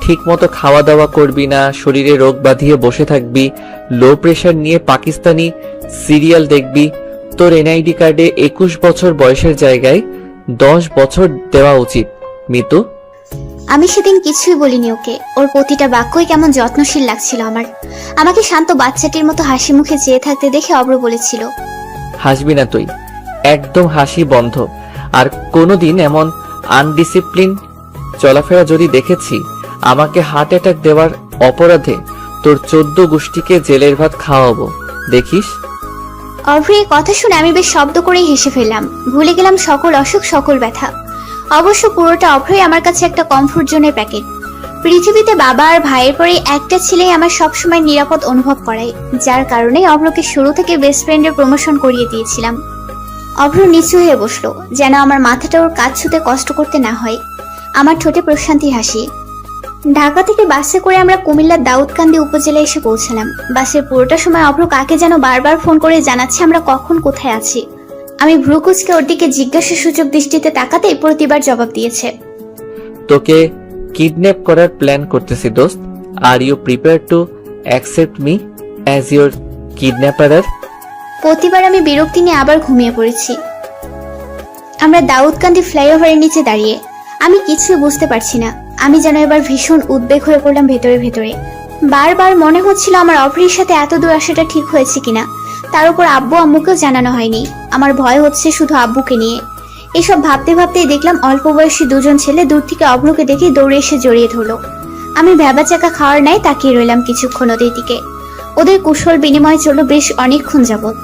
ঠিক মতো খাওয়া দাওয়া করবি না, শরীরে রোগ বাঁধিয়ে বসে থাকবি, লো প্রেশার নিয়ে পাকিস্তানি সিরিয়াল দেখবি। তোর এনআইডি কার্ডে 21 বছর বয়সের জায়গায় 10 বছর দেওয়া উচিত, মিতু। আমি সেদিন কিছুই বলিনি ওকে। ওর প্রতিটা বাক্যই কেমন যত্নশীল লাগছিল আমার। আমাকে শান্ত বাচ্চাটির মতো হাসি মুখে চেয়ে থাকতে দেখে অভ্র বলেছিল, হাসবি না তুই, একদম হাসি বন্ধ। আর কোনোদিন এমন আনডিসিপ্লিন চলাফেরা যদি দেখেছি, আমাকে হার্ট অ্যাটাক দেওয়ার অপরাধে তোর 14 গোষ্ঠীকে জেলের ভাত খাওয়াবো, দেখিস। অভ্র এই কথা শুনে আমি বেশ শব্দ করেই হেসে ফেললাম। ভুলে গেলাম সকল অসুখ, সকল ব্যথা। অবশ্য পুরোটা অভ্রই আমার কাছে একটা কমফোর্ট জোনের প্যাকেট। পৃথিবীতে বাবা আর ভাইয়ের পরে একটা ছেলেই আমার সবসময় নিরাপদ অনুভব করায়, যার কারণে অভ্রকে শুরু থেকে বেস্ট ফ্রেন্ডের প্রমোশন করিয়ে দিয়েছিলাম। অভ্র নিচু হয়ে বসলো, যেন আমার মাথাটা ওর কাজ ছুতে কষ্ট করতে না হয়। আমার ঠোঁটে প্রশান্তির হাসি। ঢাকা থেকে বাসে করে আমরা কুমিল্লার দাউদকান্দি উপজেলায় এসে পৌঁছালাম। বাসের পুরোটা সময় অভ্র কাকে যেন বারবার ফোন করে জানাচ্ছে আমরা কখন কোথায় আছি। আমি ভ্রুকুচকে ওর দিকে জিজ্ঞাসা সূচক দৃষ্টিতে তাকাতেই প্রতিবার জবাব দিয়েছে, তোকে কিডন্যাপ করার প্ল্যান করতেছি দোস্ত। Are you prepare to accept me as your কিডন্যাপারার? প্রতিবার আমি বিরক্তি নিয়ে আবার ঘুমিয়ে পড়েছি। আমরা দাউদকান্দি ফ্লাইওভারের নিচে দাঁড়িয়ে। আমি কিছুই বুঝতে পারছি না। আমি যেন এবার ভীষণ উদ্বেগ হয়ে পড়লাম ভেতরে ভেতরে। বারবার মনে হচ্ছিল আমার অভ্রের সাথে এত দূর আসাটা ঠিক হয়েছে কিনা। তার উপর আব্বু আম্মুকেও জানানো হয়নি। আমার ভয় হচ্ছে শুধু আব্বুকে নিয়ে। এসব ভাবতে ভাবতেই দেখলাম অল্প বয়সী 2জন ছেলে দূর থেকে অভ্রকে দেখে দৌড়ে এসে জড়িয়ে ধরলো। আমি ভ্যাবাচাকা খাওয়ার নাই তাকিয়ে রইলাম কিছুক্ষণ ওদের দিকে। ওদের কুশল বিনিময় চলল বেশ অনেকক্ষণ যাবৎ।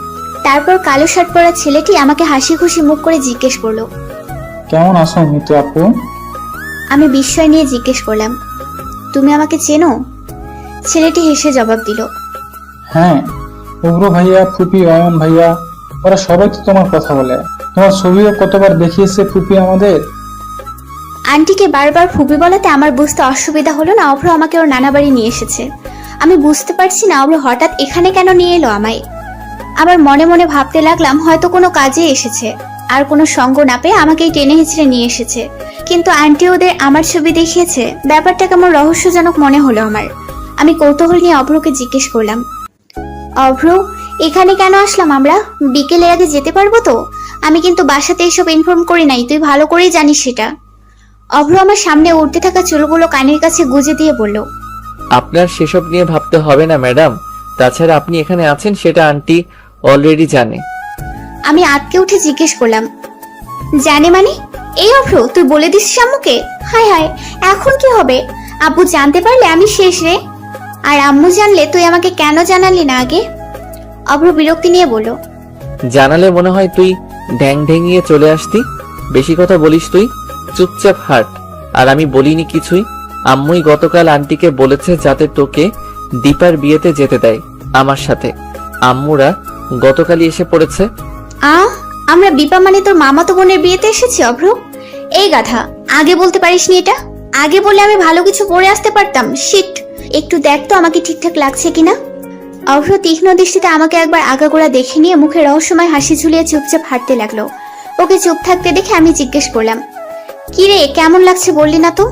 তারপর কালো শার্ট পরা ছেলেটি আমাকে হাসি খুশি মুখ করে জিজ্ঞেস করলো, কেমন আছো মিতু আপু? আমি বিস্ময় নিয়ে জিজ্ঞেস করলাম, তুমি আমাকে চেনো? ছেলেটি হেসে জবাব দিল, হ্যাঁ, উগ্র ভাইয়া, ফুপি, অয়ন ভাইয়া, ওরা সবাই তো তোমার কথা বলে। তোমার ছবিও কতবার দেখিয়েছে ফুপি আমাদের। আন্টিকে বারবার ফুপি বলাতে আমার বুঝতে অসুবিধা হলো না অভ্র আমাকে ওর নানা বাড়ি নিয়ে এসেছে। আমি বুঝতে পারছি না অভ্র হঠাৎ এখানে কেন নিয়ে এলো আমায়। আবার মনে মনে ভাবতে লাগলাম হয়তো কোনো কাজে এসেছে, আর কোনো সঙ্গ না পেয়ে আমাকেই টেনে হিচড়ে নিয়ে এসেছে। কিন্তু আন্টি ওদের আমার ছবি দেখিয়েছে, ব্যাপারটা কেমন রহস্যজনক মনে হলো আমার। আমি কৌতূহল নিয়ে অভ্রকে জিজ্ঞেস করলাম, অভ্র এখানে কেন আসলাম আমরা? বিকেলের আগে যেতে পারবো তো? আমি কিন্তু বাসাতে এসব ইনফর্ম করি নাই, তুই ভালো করেই জানিস সেটা। অভ্র আমার সামনে উঠতে থাকা চুলগুলো কানের কাছে গুজে দিয়ে বলল, আপনার সেসব নিয়ে ভাবতে হবে না ম্যাডাম। তাছাড়া আপনি এখানে আছেন সেটা আন্টি অলরেডি জানে। আমি আটকে উঠে জিজ্ঞেস করলাম, জানে মানে? এই অভ্র তুই বলে দিস আম্মুকে? হায় হায়, এখন কি হবে? আব্বু জানতে পারলে আমি শেষ রে। আর আম্মু জানলে তুই আমাকে কেন জানালি না আগে? অভ্র বিরক্তি নিয়ে বলল, জানালে মনে হয় তুই ঢ্যাং ঢেঙিয়ে চলে আসতি। বেশি কথা বলিস তুই, চুপচাপ হাট। আর আমি বলিনি কিছুই। আম্মুই গতকাল আন্টিকে বলেছে যাতে তোকে দীপার বিয়েতে যেতে দেয় আমার সাথে। আম্মুরা গতকালই এসে পড়েছে। আমরা বিপা মানে তোর মামাতো বোনের বিয়েতে এসেছি অভ্র? এই গাধা, আগে বলতে পারিসনি এটা? আগে বলে আমি ভালো কিছু পরে আসতে পারতাম। শিট, একটু দেখ তো আমাকে ঠিকঠাক লাগছে কিনা। অভ্র তীক্ষ্ণ দৃষ্টিতে আমাকে একবার আগাগোড়া দেখে নিয়ে মুখে রহস্যময় হাসি ঝুলিয়ে চুপচাপ হাঁটতে লাগলো। ওকে চুপ থাকতে দেখে আমি জিজ্ঞেস করলাম, কি রে, কেমন লাগছে বললি না তো?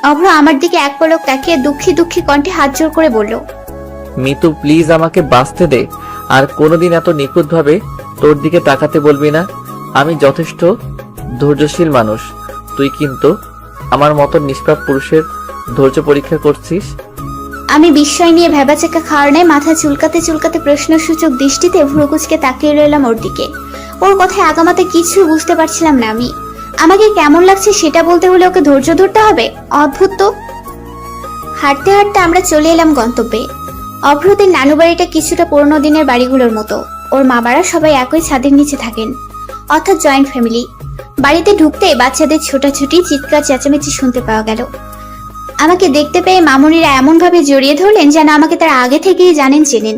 অভ্র আমার দিকে এক পলক তাকিয়ে দুঃখী দুঃখী কণ্ঠে হাত জোর করে বলল, মিতু প্লিজ আমাকে বাঁচতে দে, আর কোনোদিন এত নিখুঁতভাবে তোর দিকে তাকাতে বলবি না। আমি যথেষ্ট ধৈর্যশীল মানুষ, তুই কিন্তু আমার মতো নিষ্পাপ পুরুষের ধৈর্য পরীক্ষা করছিস। আমি বিস্ময় নিয়ে ভেবাচাকা খাওয়ার নেয় মাথা চুলকাতে চুলকাতে প্রশ্নসূচক দৃষ্টিতে ভ্রুকুচকে তাকিয়ে রইলাম ওর দিকে। ওর কথায় আগামাতে কিছু বুঝতে পারছিলাম না আমি। আমাকে কেমন লাগছে সেটা বলতে হলে ওকে ধৈর্য ধরতে হবে? অদ্ভুত তো। হাঁটতে হাঁটতে আমরা চলে এলাম গন্তব্যে। অভ্রদের নানু বাড়িটা কিছুটা পুরোনো দিনের বাড়িগুলোর মতো। ওর মা বাবা সবাই একই ছাদের নিচে থাকেন, অর্থাৎ জয়েন্ট ফ্যামিলি। বাড়িতে ঢুকতে বাচ্চাদের ছোটাছুটি চিৎকার চেঁচামেচি শুনতে পাওয়া গেল। আমাকে দেখতে পেয়ে মামুনিরা এমন ভাবে জড়িয়ে ধরলেন যেন আমাকে তারা আগে থেকেই জানেন চেনেন।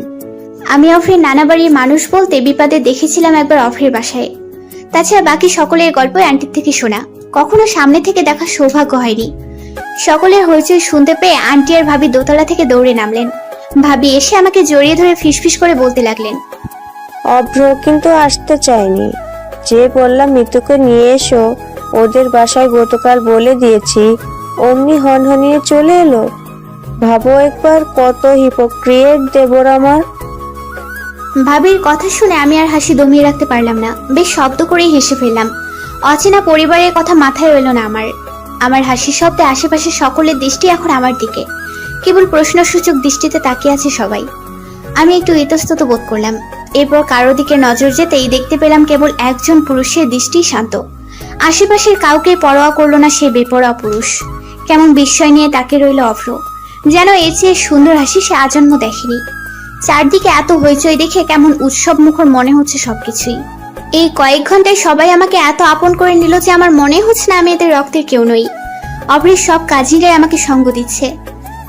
আমি অফ্রের নানা বাড়ির মানুষ বলতে বিপাদে দেখেছিলাম একবার অফ্রের বাসায়। তাছাড়া বাকি সকলের গল্প আন্টির থেকে শোনা, কখনো সামনে থেকে দেখা সৌভাগ্য হয়নি। সকলের হইচই শুনতে পেয়ে আন্টি আর ভাবি দোতলা থেকে দৌড়ে নামলেন। ভাবি এসে আমাকে জড়িয়ে ধরে ফিসফিস করে বলতে লাগলেন, অভ্র কিন্তু আসতে চায়নি। যে বললাম মিতুকে নিয়ে এসো, ওদের বাসায় গতকাল বলে দিয়েছি, অমনি হনহনিয়ে চলে এলো। ভাবো একবার কত হিপোক্রিয়েট দেবর আমার। ভাবির কথা শুনে আমি আর হাসি দমিয়ে রাখতে পারলাম না, বেশ শব্দ করেই হেসে ফেললাম। অচেনা পরিবারের কথা মাথায় এলো না আমার হাসির শব্দে আশেপাশে সকলের দৃষ্টি এখন আমার দিকে। কেবল প্রশ্নসূচক দৃষ্টিতে তাকিয়ে আছে সবাই। আমি একটু ইতস্তত বোধ করলাম। এরপর কারো দিকে নজর যেতেই দেখতে পেলাম কেবল একজন পুরুষের দৃষ্টি শান্ত। আশেপাশের কাউকে পরোয়া করলো না সে বেপরোয়া পুরুষ। কেমন বিস্ময় নিয়ে তাকিয়ে রইল অভ্র, যেন এর চেয়ে সুন্দর হাসি সে আজন্ম দেখেনি। চারদিকে এত হইচই দেখে কেমন উৎসব মুখর মনে হচ্ছে সবকিছুই। এই কয়েক ঘন্টায় সবাই আমাকে এত আপন করে নিল যে আমার মনে হচ্ছে না আমি এদের রক্তের কেউ নই। অভ্রের সব কাজিরাই আমাকে সঙ্গ দিচ্ছে।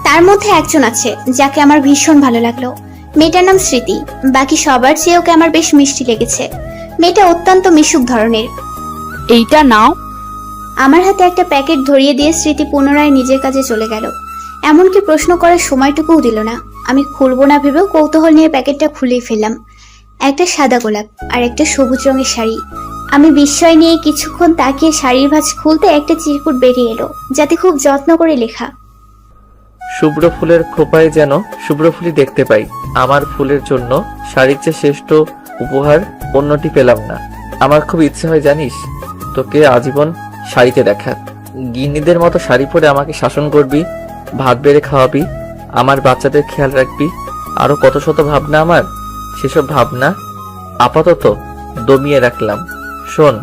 তার মধ্যে একজন আছে যাকে আমার ভীষণ ভালো লাগলো। মেয়েটার নাম স্মৃতি। বাকি সবার চেয়ে ওকে আমার বেশ মিষ্টি লেগেছে। মেয়েটা অত্যন্ত মিশুক ধরনের। এইটা নাও। আমার হাতে একটা প্যাকেট ধরিয়ে দিয়ে স্মৃতি পুনরায় নিজের কাজে চলে গেল। এমনকি প্রশ্ন করার সময়টুকুও দিল না। আমি খুলবো না ভেবেও কৌতূহল নিয়ে প্যাকেটটা খুলেই ফেললাম। একটা সাদা গোলাপ আর একটা সবুজ রঙের শাড়ি। আমি বিস্ময় নিয়ে কিছুক্ষণ তাকিয়ে শাড়ির ভাঁজ খুলতে একটা চিরকুট বেরিয়ে এলো, যাতে খুব যত্ন করে লেখা, শুভ্র ফুলের খোপায় যেন শুভ্র ফুলই দেখতে পাই। আমার ফুলের জন্য শাড়ির চেয়ে শ্রেষ্ঠ উপহার অন্যটি পেলাম না। আমার খুব ইচ্ছে হয় জানিস, তোকে আজীবন শাড়িতে দেখার। গিন্নিদের মতো শাড়ি পরে আমাকে শাসন করবি, ভাত বেড়ে খাওয়াবি, আমার বাচ্চাদের খেয়াল রাখবি, আরো কত শত ভাবনা আমার। সেসব ভাবনা আপাতত দমিয়ে রাখলাম। শোন,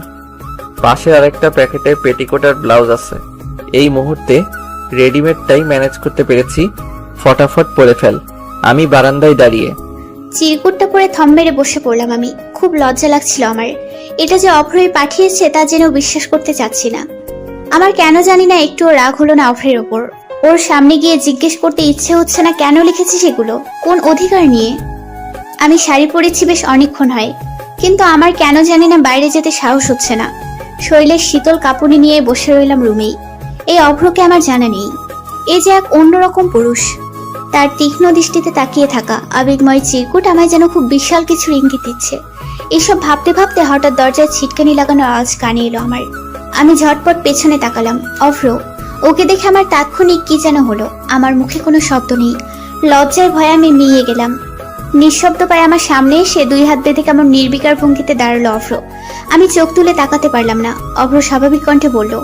পাশে আরেকটা প্যাকেটে পেটিকোট আর ব্লাউজ আছে। এই মুহূর্তে রেডিমেডটাই ম্যানেজ করতে পেরেছি, ফটাফট পরে ফেল। আমি বারান্দায় দাঁড়িয়ে চিরকুটটা পরে থম মেরে বসে পড়লাম। আমি খুব লজ্জা লাগছিল আমার। এটা যে অভ্রই পাঠিয়েছে তা জেনেও বিশ্বাস করতে চাচ্ছি না। আমার কেন জানি না একটুও রাগ হলো না অভ্রের ওপর। ওর সামনে গিয়ে জিজ্ঞেস করতে ইচ্ছে হচ্ছে না কেন লিখেছি সেগুলো, কোন অধিকার নিয়ে। আমি শাড়ি পরেছি বেশ অনেকক্ষণ হয়, কিন্তু আমার কেন জানি না বাইরে যেতে সাহস হচ্ছে না। শরীরের শীতল কাপড়ে নিয়ে বসে রইলাম রুমেই। এই অভ্রকে আমার জানা নেই। এ যে এক অন্যরকম পুরুষ। তার তীক্ষ্ণ দৃষ্টিতে তাকিয়ে থাকা আবেগময় চিরকুট আমায় যেন খুব বিশাল কিছুর ইঙ্গিত দিচ্ছে। এসব ভাবতে ভাবতে হঠাৎ দরজায় ছিটকানি লাগানোর আওয়াজ কানে এলো আমার। আমি ঝটপট পেছনে তাকালাম। অভ্র। ওকে দেখে আমার তাৎক্ষণিক কি যেন হলো। আমার মুখে কোনো শব্দ নেই। লজ্জায় ভয়ে আমি মিয়ে গেলাম। নিঃশব্দ পায়ে আমার সামনে এসে দুই হাত বেঁধে কেমন নির্বিকার ভঙ্গিতে দাঁড়ালো অভ্র। আমি চোখ তুলে তাকাতে পারলাম না। অভ্র স্বাভাবিক কণ্ঠে বলল,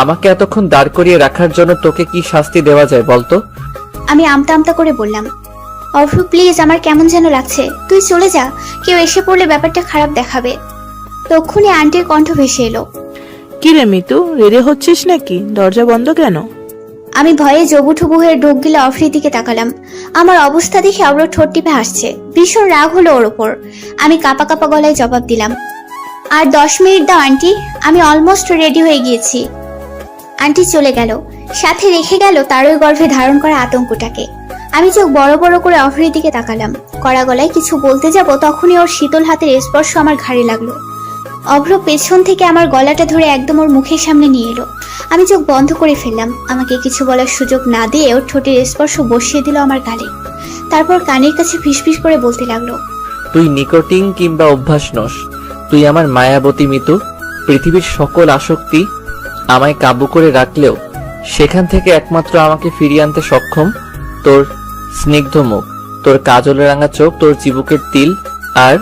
আমাকে এতক্ষণ দাঁড় করিয়ে রাখার জন্য তোকে কি শাস্তি দেওয়া যায় বলতো? আমি আমতা আমতা করে বললাম, অভ্র প্লিজ, আমার কেমন যেন লাগছে, তুই চলে যা। কেউ এসে পড়লে ব্যাপারটা খারাপ দেখাবে। তক্ষুনি আন্টির কণ্ঠ ভেসে এলো, কি রে মিতু, রেডি হচ্ছিস নাকি? দরজা বন্ধ কেন? আমি ভয়ে জবুঠুবু হয়ে ঢোক গিলে অফ্রির দিকে তাকালাম। আমার অবস্থা দেখে অভ্র ঠোঁট টিপে হাসছে। ভীষণ রাগ হলো ওর ওপর। আমি কাঁপা কাঁপা গলায় জবাব দিলাম, আর 10 মিনিট দাও আন্টি, আমি অলমোস্ট রেডি হয়ে গিয়েছি। আন্টি চলে গেল, সাথে রেখে গেল তারই গর্ভে ধারণ করা আতঙ্কটাকে। আমি চোখ বড় বড় করে অফ্রির দিকে তাকালাম। কড়া গলায় কিছু বলতে যাব, তখনই ওর শীতল হাতের স্পর্শ আমার ঘাড়ে লাগলো। অভ্র পেছন থেকে আমার গলাটা ধরে একদম ওর মুখের সামনে নিয়ে এলো। আমি চোখ বন্ধ করে ফেললাম। আমাকে কিছু বলার সুযোগ না দিয়ে ওর ঠোঁটের স্পর্শ বসিয়ে দিল আমার গালে। তারপর কানের কাছে ফিসফিস করে বলতে লাগলো, তুই নিকোটিন কিংবা অভ্যাস নস, তুই আমার মায়াবতী মিতু। পৃথিবীর সকল আসক্তি আমায় কাবু করে রাখলেও সেখান থেকে একমাত্র আমাকে ফিরিয়ে আনতে সক্ষম তোর স্নিগ্ধ মুখ, তোর কাজল রাঙা চোখ, তোর চিবুকের তিল, আর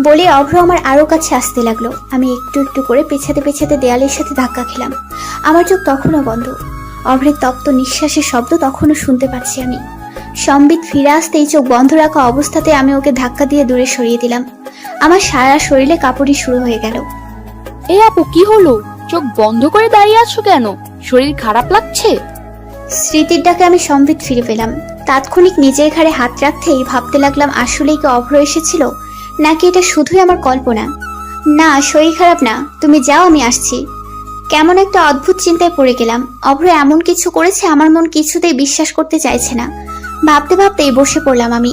বলে অভ্র আমার আরো কাছে আসতে লাগলো। আমি একটু একটু করে পেছাতে পেছাতে দেয়ালের সাথে ধাক্কা খেলাম। আমার চোখ তখনও বন্ধ। অভ্রের তপ্ত নিঃশ্বাসের শব্দ তখনও শুনতে পাচ্ছি আমি। সম্বিত ফিরে আসতেই চোখ বন্ধ রাখা অবস্থাতে আমি ওকে ধাক্কা দিয়ে দূরে সরিয়ে দিলাম। আমার সারা শরীরে কাঁপুনি শুরু হয়ে গেল। এই আপু, কি হলো? চোখ বন্ধ করে দাঁড়িয়ে আছো কেন? শরীর খারাপ লাগছে? স্মৃতির ডাকে আমি সম্বিত ফিরে পেলাম। তাৎক্ষণিক নিজের ঘাড়ে হাত রাখতেই ভাবতে লাগলাম, আসলেই কি অভ্র এসেছিল, নাকি এটা শুধুই আমার কল্পনা। না, শরীর খারাপ না, তুমি যাও, আমি আসছি। কেমন একটা অদ্ভুত চিন্তায় পড়ে গেলাম। অভ্র এমন কিছু করেছে আমার মন কিছুতেই বিশ্বাস করতে চাইছে না। ভাবতে ভাবতেই বসে পড়লাম আমি।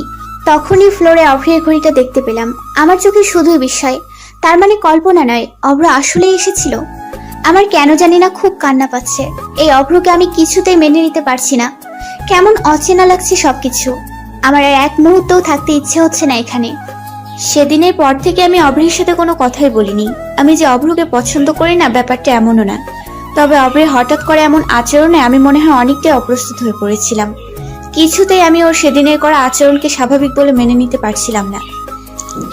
তখনই ফ্লোরে অভ্রের ঘড়িটা দেখতে পেলাম। আমার চোখে শুধুই বিস্ময়। তার মানে কল্পনা নয়, অভ্র আসলেই এসেছিল। আমার কেন জানি না খুব কান্না পাচ্ছে। এই অভ্রকে আমি কিছুতেই মেনে নিতে পারছি না। কেমন অচেনা লাগছে সবকিছু। আমার আর এক মুহূর্তও থাকতে ইচ্ছে হচ্ছে না এখানে। সেদিনের পর থেকে আমি অভ্রের সাথে কোনো কথাই বলিনি। আমি যে অভ্রকে পছন্দ করি না ব্যাপারটা এমনও না, তবে অভ্রের হঠাৎ করে এমন আচরণে আমি মনে হয় অনেকটাই অপ্রস্তুত হয়ে পড়েছিলাম। কিছুতেই আমি ওর সেদিনের করা আচরণকে স্বাভাবিক বলে মেনে নিতে পারছিলাম না।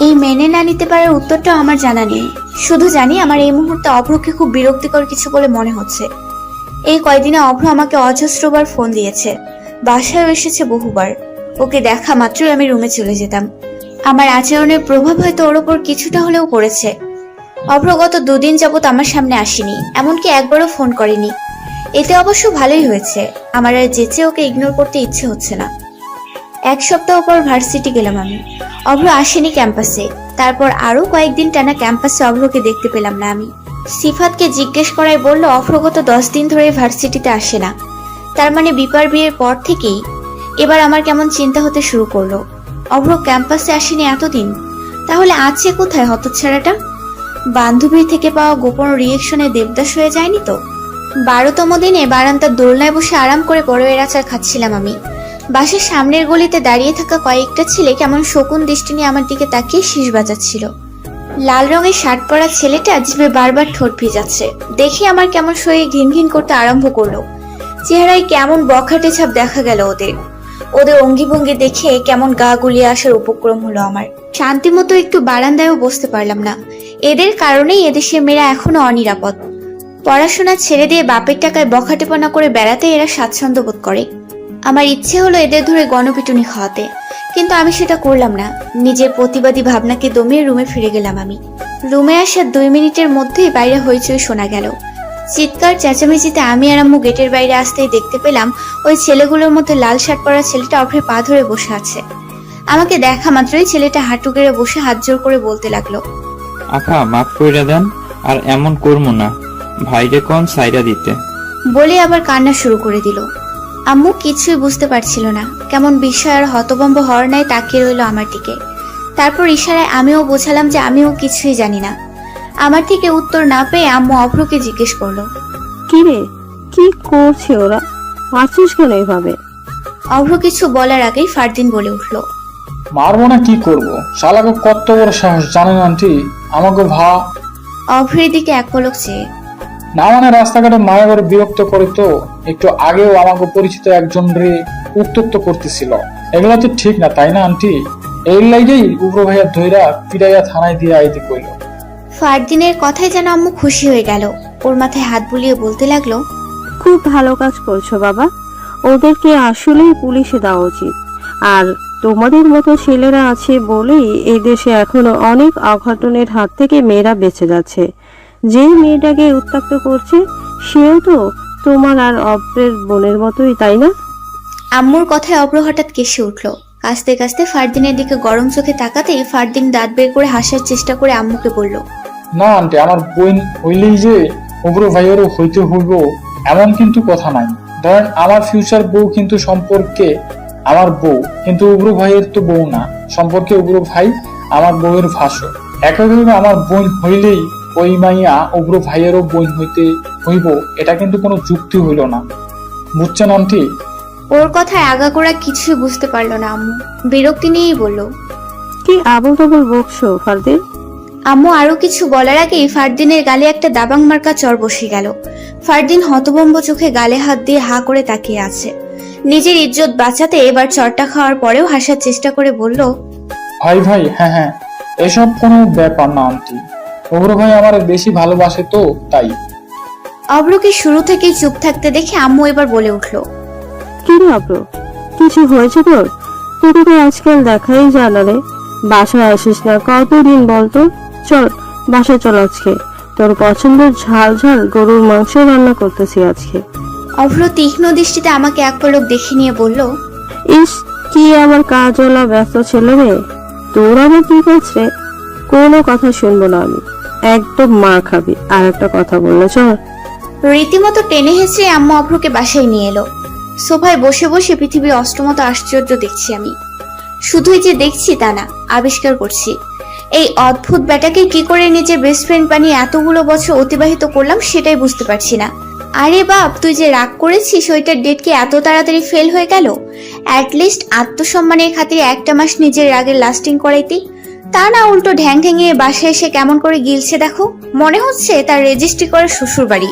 এই মেনে না নিতে পারার উত্তরটাও আমার জানা নেই। শুধু জানি আমার এই মুহূর্তে অভ্রকে খুব বিরক্তিকর কিছু বলে মনে হচ্ছে। এই কয়দিনে অভ্র আমাকে অজস্রবার ফোন দিয়েছে, বাসায় এসেছে বহুবার। ওকে দেখা মাত্রই আমি রুমে চলে যেতাম। আমার আচরণের প্রভাব হয়তো ওর ওপর কিছুটা হলেও পড়েছে। অভ্র গত 2 দিন যাবত আমার সামনে আসেনি, এমনকি একবারও ফোন করেনি। এতে অবশ্য ভালোই হয়েছে, আমার আর যেচে ওকে ইগনোর করতে ইচ্ছে হচ্ছে না। 1 সপ্তাহ পর ভার্সিটি গেলাম আমি। অভ্র আসেনি ক্যাম্পাসে। তারপর আরো কয়েকদিন টানা ক্যাম্পাসে অভ্রকে দেখতে পেলাম না আমি। সিফাতকে জিজ্ঞেস করায় বলল অভ্র গত 10 দিন ধরে ভার্সিটিতে আসে না। তার মানে বিপার বিয়ের পর থেকেই এবার আমার কেমন চিন্তা হতে শুরু করলো। অভ্র ক্যাম্পাসে আসেনি এতদিন, তাহলে আছে কোথায় হতচ্ছাড়াটা? বান্ধবীর থেকে পাওয়া গোপন রিয়েকশনে দেবদাস হয়ে যায়নি তো? 12তম দিনে বারান্দার দোলনায় বসে আরাম করে বড়ের আচার খাচ্ছিলাম আমি। বাসার সামনের গলিতে দাঁড়িয়ে থাকা কয়েকটা ছেলে কেমন শকুন দৃষ্টি নিয়ে আমার দিকে তাকিয়ে শীষ বাজাচ্ছিল। লাল রঙের শার্ট পরা ছেলেটা জিভে বারবার ঠোঁট ভিজাচ্ছে দেখে আমার কেমন শরীর ঘিন ঘিন করতে আরম্ভ করলো। চেহারায় কেমন বখাটে ছাপ দেখা গেল ওদের অঙ্গি ভঙ্গি দেখে কেমন গা গুলিয়ে আসার উপক্রম হলো আমার। শান্তি মতো একটু বারান্দায়ও বসতে পারলাম না। এদের কারণেই এদেশের মেয়েরা এখনো অনিরাপদ। পড়াশোনা ছেড়ে দিয়ে বাপের টাকায় বখাটেপনা করে বেড়াতে এরা স্বাচ্ছন্দ্য বোধ করে। আমার ইচ্ছে হলো এদের ধরে গণপিটুনি খাওয়াতে, কিন্তু আমি সেটা করলাম না। নিজের প্রতিবাদী ভাবনাকে দমিয়ে রুমে ফিরে গেলাম আমি। রুমে আসার 2 মিনিটের মধ্যেই বাইরে হইচই শোনা গেল। চিৎকার চেঁচামেচিতে আমি আর আম্মু গেটের বাইরে আসতেই দেখতে পেলাম ওই ছেলেগুলোর মধ্যে লাল শার্ট পরা ছেলেটা অভ্রের পা ধরে বসে আছে। আমাকে দেখা মাত্রই ছেলেটা হাঁটু গেড়ে বসে হাত জোর করে বলতে লাগলো, আখা মাফ কইরা দেন, আর এমন করবো না, ভাইরে কোন সাইরা দিতে। বলে আবার কান্না শুরু করে দিল। আম্মু কিছুই বুঝতে পারছিল না, কেমন বিস্ময় আর হতভম্ব হওয়ার ন্যায় তাকিয়ে রইল আমার দিকে। তারপর ইশারায় আমিও বোঝালাম যে আমিও কিছুই জানি না। আমার থেকে উত্তর না পেয়ে আম্মু অভ্রকে জিজ্ঞেস করলো, কি রে, কি করছে ওরা? মারছিস কেন এভাবে? অভ্র কিছু বলার আগেই ফারদিন বলে উঠলো, মারবো না কি করব? শালাকে কত বড় সাহস জানেন আন্টি? আমাকে অভ্রের দিকে এক পলক চেয়ে। না মানে রাস্তাঘাটে মায়া করে বিরক্ত করে তো। একটু আগেও আমাকে পরিচিত একজন রে উত্তক্ত করতেছিল। এগুলা তো ঠিক না, তাই না আন্টি? এই লাইগেই উগ্র ভাইয়া ধৈরা পিড়াইয়া থানায় দিয়ে আইতে কইল। ফারদিনের কথায় যেন আম্মু খুশি হয়ে গেল। ওর মাথায় হাত বুলিয়ে বলতে লাগলো, খুব ভালো কাজ করছো বাবা, ওদেরকে আসলেই পুলিশে দেওয়া উচিত। আর তোমাদের মতো ছেলেরা আছে বলেই এই দেশে এখনো অনেক অঘটনের হাত থেকে মেয়েরা বেঁচে যাচ্ছে। যে মেয়েটাকে উত্ত্যক্ত করছে সেও তো তোমার আর অভ্রের বোনের মতোই, তাই না? আম্মুর কথায় অভ্র হঠাৎ কেসে উঠলো। কাঁচতে কাঁচতে ফারদিনের দিকে গরম চোখে তাকাতেই ফারদিন দাঁত বের করে হাসার চেষ্টা করে আম্মুকে বলল, না আন্টি, আমার বোন হইলেই যে উগ্র ভাইয়েরও হইতে হইব এমন কিন্তু কথা নাই। ধরেন আমার ফিউচার বউ কিন্তু সম্পর্কে আমার বউ, কিন্তু উগ্র ভাইয়ের তো বউ না। সম্পর্কে উগ্র ভাই আমার বউয়ের ভাসুর। একইভাবে আমার বোন হইলেই ওই মাইয়া উগ্র ভাইয়েরও বোন হইতে হইব, এটা কিন্তু কোনো যুক্তি হইল না। বুঝছেন আন্টি? ওর কথায় আগাগোড়া কিছুই বুঝতে পারলো না আম্মু। বিরক্তি নিয়েই বলল, কি আবল তাবল বকছো ফারদিন? আম্মু আরো কিছু বলার আগেই ফারদিনের গালে একটা দাবাং মার্কা চর বসে গেল। ফারদিন হতভম্ব চোখে গালে হাত দিয়ে হা করে তাকিয়ে আছে। নিজের ইজ্জত বাঁচাতে এবার চরটা খাওয়ার পরেও হাসার চেষ্টা করে বলল, ভাই ভাই, হ্যাঁ হ্যাঁ, এসব কোনো ব্যাপার না আন্টি। অভ্র ভাই আমার বেশি ভালোবাসে তো তাই। অভ্রকে শুরু থেকেই চুপ থাকতে দেখে আম্মু এবার বলে উঠল, কি রে অব্র, কিছু হয়েছে তোর? তোকে তো আজকাল দেখাই যায় না রে। বাসায় আসিস না কতদিন বলতো? চল বাসায় চল, আজকে তোর পছন্দের ঝাল ঝাল গরুর মাংস রান্না করতেছি আজকে। অভ্র তীক্ষ্ণ দৃষ্টিতে আমাকে এক পলক দেখে নিয়ে বলল, ইস, কি আমার কাজওয়ালা ব্যস্ত ছেলে রে। তোর আবার কি করছে? কোনো কথা শুনবো না আমি, একদম মার খাবি। আর একটা কথা বললে চল। রীতিমতো টেনে হেঁচড়ে আম্মু অভ্রকে বাসায় নিয়ে এলো। সোফায় বসে বসে পৃথিবীর অষ্টমত আশ্চর্য দেখছি আমি। শুধুই যে দেখছি তা না, আবিষ্কার করছি। এই অদ্ভুত ব্যাটাকে কি করে নিজের বেস্ট ফ্রেন্ড বানিয়ে এতগুলো বছর অতিবাহিত করলাম সেটাই বুঝতে পারছি না। আরে বাপ, তুই যে রাগ করেছিস ওইটার ডেট কি এত তাড়াতাড়ি ফেল হয়ে গেল? অ্যাটলিস্ট আত্মসম্মানের খাতিরে একটা মাস নিজের রাগের লাস্টিং করাইতি। তা না, উল্টো ঢ্যাং ঢ্যাঙিয়ে বাসায় এসে কেমন করে গিলছে দেখো। মনে হচ্ছে তার রেজিস্ট্রি করে শ্বশুর বাড়ি।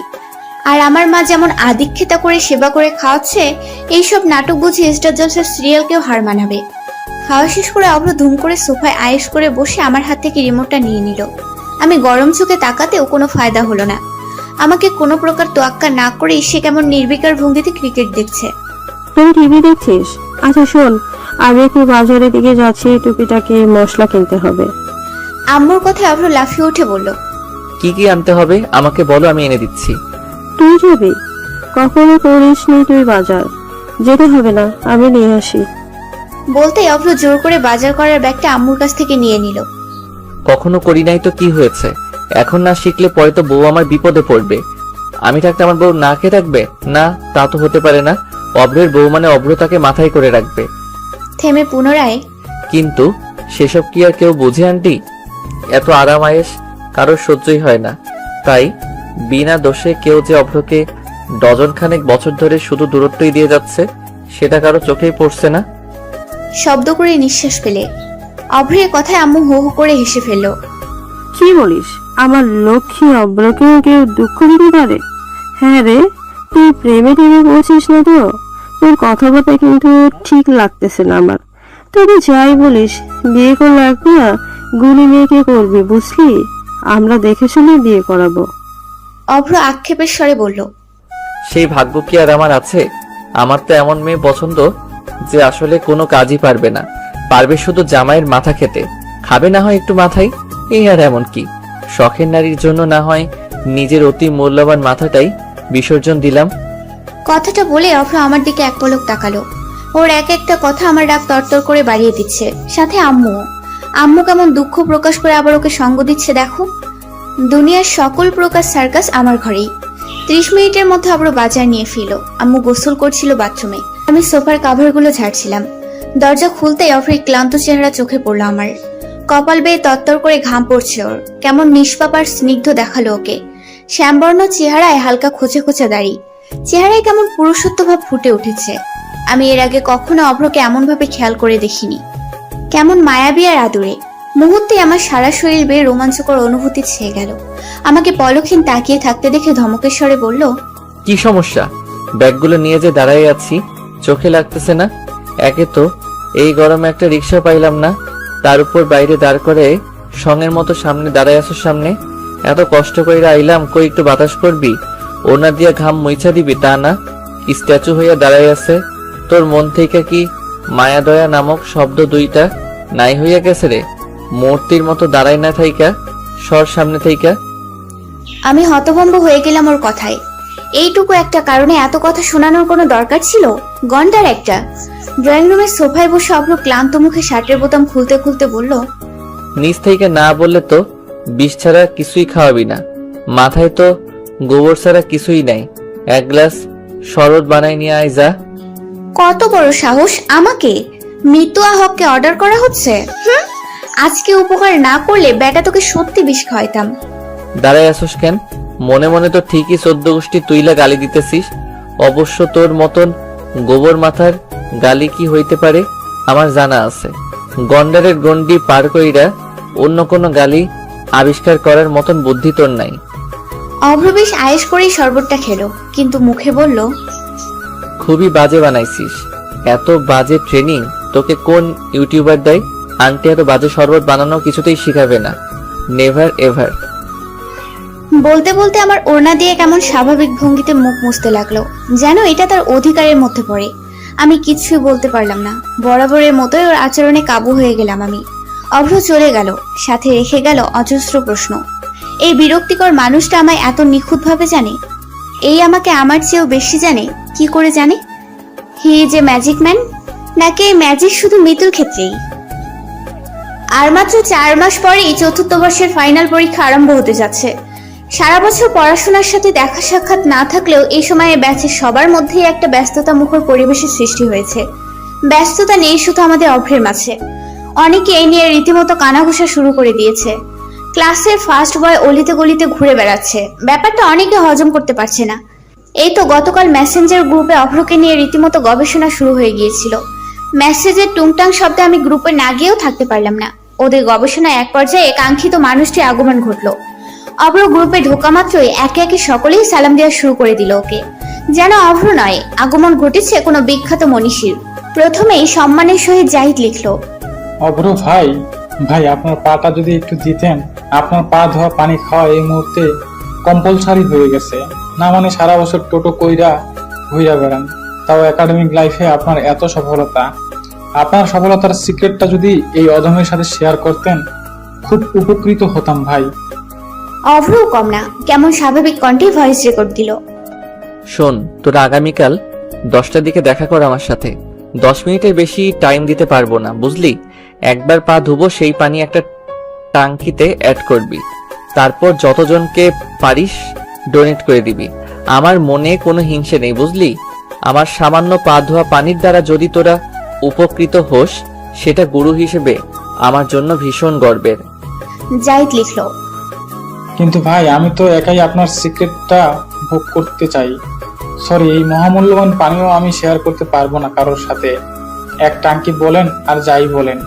আর আমার মা যেমন আদিক্ষেতা করে সেবা করে খাওয়াচ্ছে, এইসব নাটক বুঝে স্টার জলসার সিরিয়ালকেও হার মানাবে। খাওয়া শেষ করে অভ্র ধুম করে সোফায় আয়েশ করে বসে আমার হাত থেকে রিমোটটা নিয়ে নিল। আমি গরম চোখে তাকাতেও কোনো ফায়দা হলো না। আমাকে কোনো প্রকার তোয়াক্কা না করে সে কেমন নির্বিকার ভঙ্গিতে ক্রিকেট দেখছে। তুই টিভি দেখছিস? আচ্ছা শোন, আমি একটু বাজারের দিকে যাচ্ছি, টুকিটাকি মশলা কিনতে হবে। আম্মুর কথায় অভ্র লাফিয়ে উঠে বলল, কি কি আনতে হবে আমাকে বলো, আমি এনে দিচ্ছি। তুই যাবি? কখনো করিসনি তুই বাজার? যেতে হবে না, আমি নিয়ে আসি। বলতেই অভ্র জোর করে বাজার করার ব্যাগটা আম্মুর কাছ থেকে নিয়ে নিল। কখনো করি নাই তো কি হয়েছে? এখন না শিখলে পরে তো বউ আমার বিপদে পড়বে। আমি থাকতে আমার বউ না খেয়ে থাকবে? না, তা তো হতে পারে না। অভ্রের বউ মানে অভ্র তাকে মাথায় করে রাখবে। থেমে পুনরায়, কিন্তু সেসব কি আর কেউ বুঝে আন্টি? এত আরাম আয়েশ কারোর সহ্যই হয় না। তাই বিনা দোষে কেউ যে অভ্রকে ডজন খানেক বছর ধরে শুধু দূরত্বই দিয়ে যাচ্ছে, সেটা কারো চোখেই পড়ছে না। শব্দ করে নিঃশ্বাস ফেলে অভ্রের কথায় আম্মু হো হো করে হেসে ফেলল। কি বলিস? আমার লক্ষ্মী অব্রকেও কেউ দুঃখ দিতে পারে? হ্যাঁ রে, তুই প্রেমে টেমে পৌঁছিস না তো? তোর কথাবার্তা কিন্তু ঠিক লাগতেছে না আমার। তবে যাই বলিস, বিয়ে করলে একটা গুণী মেয়েকে করবি, বুঝলি? আমরা দেখে শুনে বিয়ে করাবো। অভ্র আক্ষেপের স্বরে বলল, সেই ভাগ্য কি আর আমার আছে? আমার তো এমন মেয়ে পছন্দ যে আসলে কোনো কাজই পারবে না, পারবে শুধু জামাইয়ের মাথা খেতে, খাবে না হয় একটু মাথায়। এই আর এমন কি? শখের নারীর জন্য না হয় নিজের অতি মূল্যবান মাথাটাই বিসর্জন দিলাম। কথাটা বলে অভ্র আমার দিকে এক পলক তাকালো। ওর এক একটা কথা আমার রাগ তরতর করে বাড়িয়ে দিচ্ছে। সাথে আম্মু কেমন দুঃখ প্রকাশ করে আবার ওকে সঙ্গ দিচ্ছে দেখো। দুনিয়ার সকল প্রকার সার্কাস আমার ঘরেই। 30 মিনিটের মধ্যে আবার বাজার নিয়ে ফিরল। আম্মু গোসল করছিল বাথরুমে, আমি সোফার কাভারগুলো ঝাড়ছিলাম। দরজা খুলতেই অভ্রের ক্লান্ত চেহারা চোখে পড়লো আমার। কপাল বেয়ে তত্তর করে ঘাম পড়ছে ওর। কেমন নিষ্পাপ আর স্নিগ্ধ দেখালো ওকে। শ্যামবর্ণ চেহারায় হালকা খোঁচে খোঁচা দাড়ি, চেহারায় কেমন পুরুষত্ব ভাব ফুটে উঠেছে। আমি এর আগে কখনো অভ্রকে এমন ভাবে খেয়াল করে দেখিনি। কেমন মায়াবী আর আদুরে। মুহূর্তে আমার সারা শরীর বেয়ে রোমাঞ্চকর অনুভূতি ছেয়ে গেল। আমাকে পলকহীন তাকিয়ে থাকতে দেখে ধমকের স্বরে বলল, কি সমস্যা? ব্যাগগুলো নিয়ে যে দাঁড়াই আছি, চোখে লাগতেছে না? একে তো এই গরমে একটা রিক্সা পাইলাম না, তার উপর বাইরে দাঁড় করে সঙ্গের মতো সামনে দাঁড়াই আছো সামনে। এত কষ্ট করে আইলাম, কই একটু বাতাস করবি? ওনা দিয়া ঘাম মুইছা দিবি তা না, স্ট্যাচু হইয়া দাঁড়াই আছে। তোর মন থেকে কি মায়া দয়া নামক শব্দ দুইটা নাই হইয়া গেছে রে? মূর্তির মতো দাঁড়াই না থাইকা সর সামনে থাইকা। আমি হতভম্ব হয়ে গেলাম ওর কথায়। এইটুকু একটা কারণে এত কথা শোনানোর কোনো দরকার ছিল? গন্ডার একটা। ড্রয়িং রুমের সোফায় বসে অভ্র ক্লান্ত মুখে শার্টের বোতাম খুলতে খুলতে বলল, নিচ থেকে না বললে তো বিষ ছাড়া কিছুই খাওয়াবি না। মাথায় তো গোবর ছাড়া কিছুই নাই। এক গ্লাস শরবত বানাই নিয়ে আয় যা। কত বড় সাহস! আমাকে মিতুয়া হককে অর্ডার করা হচ্ছে? আজকে উপকার না করলে বেটা তোকে সত্যি বিষ খাওয়াইতাম। দাঁড়াই আসোস কেন? মনে মনে তো ঠিকই 14 গোষ্ঠী তুইলা গালি দিতেছিস। অবশ্য তোর মতন গোবর মাথার গালি কি হইতে পারে আমার জানা আছে। গন্ডারের গন্ডি পার কইরা অন্য কোনো গালি আবিষ্কার করার মতন বুদ্ধি তোর নাই। অভ্র বেশ আয়েশ করেই শরবতটা খেলো, কিন্তু মুখে বলল, খুবই বাজে বানাইছিস। এত বাজে ট্রেনিং তোকে কোন ইউটিউবার দেয়? আন্টি এত বাজে শরবত বানানো কিছুতেই শিখাবে না, নেভার এভার। বলতে বলতে আমার ওড়না দিয়ে কেমন স্বাভাবিক ভঙ্গিতে মুখ মুছতে লাগলো, যেন এটা তার অধিকারের মধ্যে পড়ে। আমি কিছুই বলতে পারলাম না, বরাবরের মতোই ওর আচরণে কাবু হয়ে গেলাম আমি। অভ্র চলে গেল, সাথে রেখে গেল অজস্র প্রশ্ন। এই বিরক্তিকর মানুষটা আমায় এত নিখুঁতভাবে জানে, এই আমাকে আমার চেয়েও বেশি জানে, কি করে জানে? He is a magic man, নাকি এই ম্যাজিক শুধু মিতুর ক্ষেত্রেই? আর মাত্র 4 মাস পরেই চতুর্থ বর্ষের ফাইনাল পরীক্ষা আরম্ভ হতে যাচ্ছে। সারা বছর পড়াশোনার সাথে দেখা সাক্ষাৎ না থাকলেও এই সময়ে ব্যাচের সবার মধ্যেই একটা ব্যস্ততা মুখর পরিবেশের সৃষ্টি হয়েছে। ব্যস্ততা নেই শুধু আমাদের অভ্রের মাঝে, অনেকে এই নিয়ে রীতিমতো কানাঘুষা শুরু করে দিয়েছে। ক্লাসের ফার্স্ট বয় অলিতে গলিতে ঘুরে বেড়াচ্ছে, ব্যাপারটা অনেকে হজম করতে পারছে না। এই তো গতকাল মেসেঞ্জার গ্রুপে অভ্রকে নিয়ে রীতিমতো গবেষণা শুরু হয়ে গিয়েছিল। মেসেজের টুংটাং শব্দে আমি গ্রুপে না গিয়েও থাকতে পারলাম না। ওদের গবেষণায় এক পর্যায়ে কাঙ্ক্ষিত মানুষটি আগমন ঘটলো। অভ্র গ্রুপে ঢোকা মাত্রই একে একে সকলেই সালাম দেওয়া শুরু করে দিল ওকে, যেন অভ্র নয়, আগমন ঘটেছে কোনো বিখ্যাত মনীষীর। প্রথমেই সম্মানের সহিত জাহিদ লিখলো, অভ্র ভাই, আপনার পাটা যদি একটু দিতেন। আপনার পা ধোয়া পানি খাওয়া এই মুহূর্তে কম্পালসারি হয়ে গেছে। না মানে সারা বছর টোটো কইরা ঘুইরা বেড়ান, তাও একাডেমিক লাইফে আপনার এত সফলতা। আপনার সফলতার সিক্রেটটা যদি এই অধমের সাথে শেয়ার করতেন, খুব উপকৃত হতাম ভাই। অভ্রও কম না, কেমন স্বাভাবিক কণ্ঠে ভয়েস রেকর্ড দিল। শোন, তোরা আগামীকাল 10টার দিকে দেখা কর আমার সাথে। 10 মিনিটের বেশি টাইম দিতে পারবো না, বুঝলি? একবার পা ধুবো, সেই পানি একটা টাঙ্কিতে অ্যাড করবি, তারপর যতজনকে পারিস ডোনেট করে দিবি। আমার মনে কোনো হিংসে নেই, বুঝলি? আমার সামান্য পা ধোয়া পানির দ্বারা যদি তোরা উপকৃত হোস, সেটা গুরু হিসেবে আমার জন্য ভীষণ গর্বের। জাহিদ লিখলো, কিন্তু ভাই, আমি তো একাই আপনার সিক্রেটটা ভোগ করতে চাই। সরি, এই মহামূল্যবান পানিও আমি শেয়ার করতে পারবো না কারোর সাথে। এক টাঙ্কি বলেন আর যাই বলেন,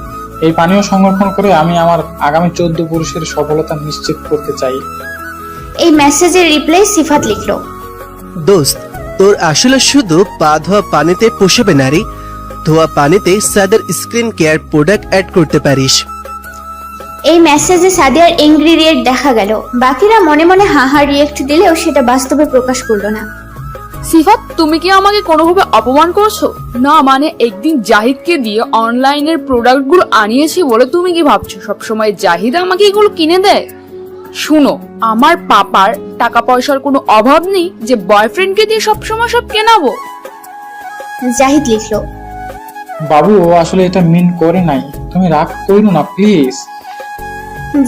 এই পানীয় সংরক্ষণ করে আমি আমার আগামী 14 পুরুষের সফলতা নিশ্চিত করতে চাই। এই মেসেজের রিপ্লাই সিফাত লিখলো, দোস্ত, তোর আসলে শুধু পা ধোয়া পানিতে পোষাবে নারী, ধোয়া পানিতে সাদার স্কিন কেয়ার প্রোডাক্ট অ্যাড করতে পারিস। এই মেসেজে সাদিয়ার ইনগ্রিডিয়েন্ট দেখা গেল। বাকিরা মনে মনে হাহা রিয়েক্ট দিলেও সেটা বাস্তবে প্রকাশ করলো না। সিফাত, তুমি কি আমাকে কোনোভাবে অপমান করছো? না মানে একদিন জাহিদকে দিয়ে অনলাইনের প্রোডাক্টগুলো আনিয়েছি বলে তুমি কি ভাবছো সবসময় জাহিদ আমাকে এগুলো কিনে দেয়? শুনো, আমার পাপার টাকা পয়সার কোনো অভাব নেই যে বয়ফ্রেন্ডকে দিয়ে সবসময় সব কেনাবো। জাহিদ লিখলো, বাবু, ও আসলে এটা মিন করে নাই, তুমি রাগ করো না প্লিজ।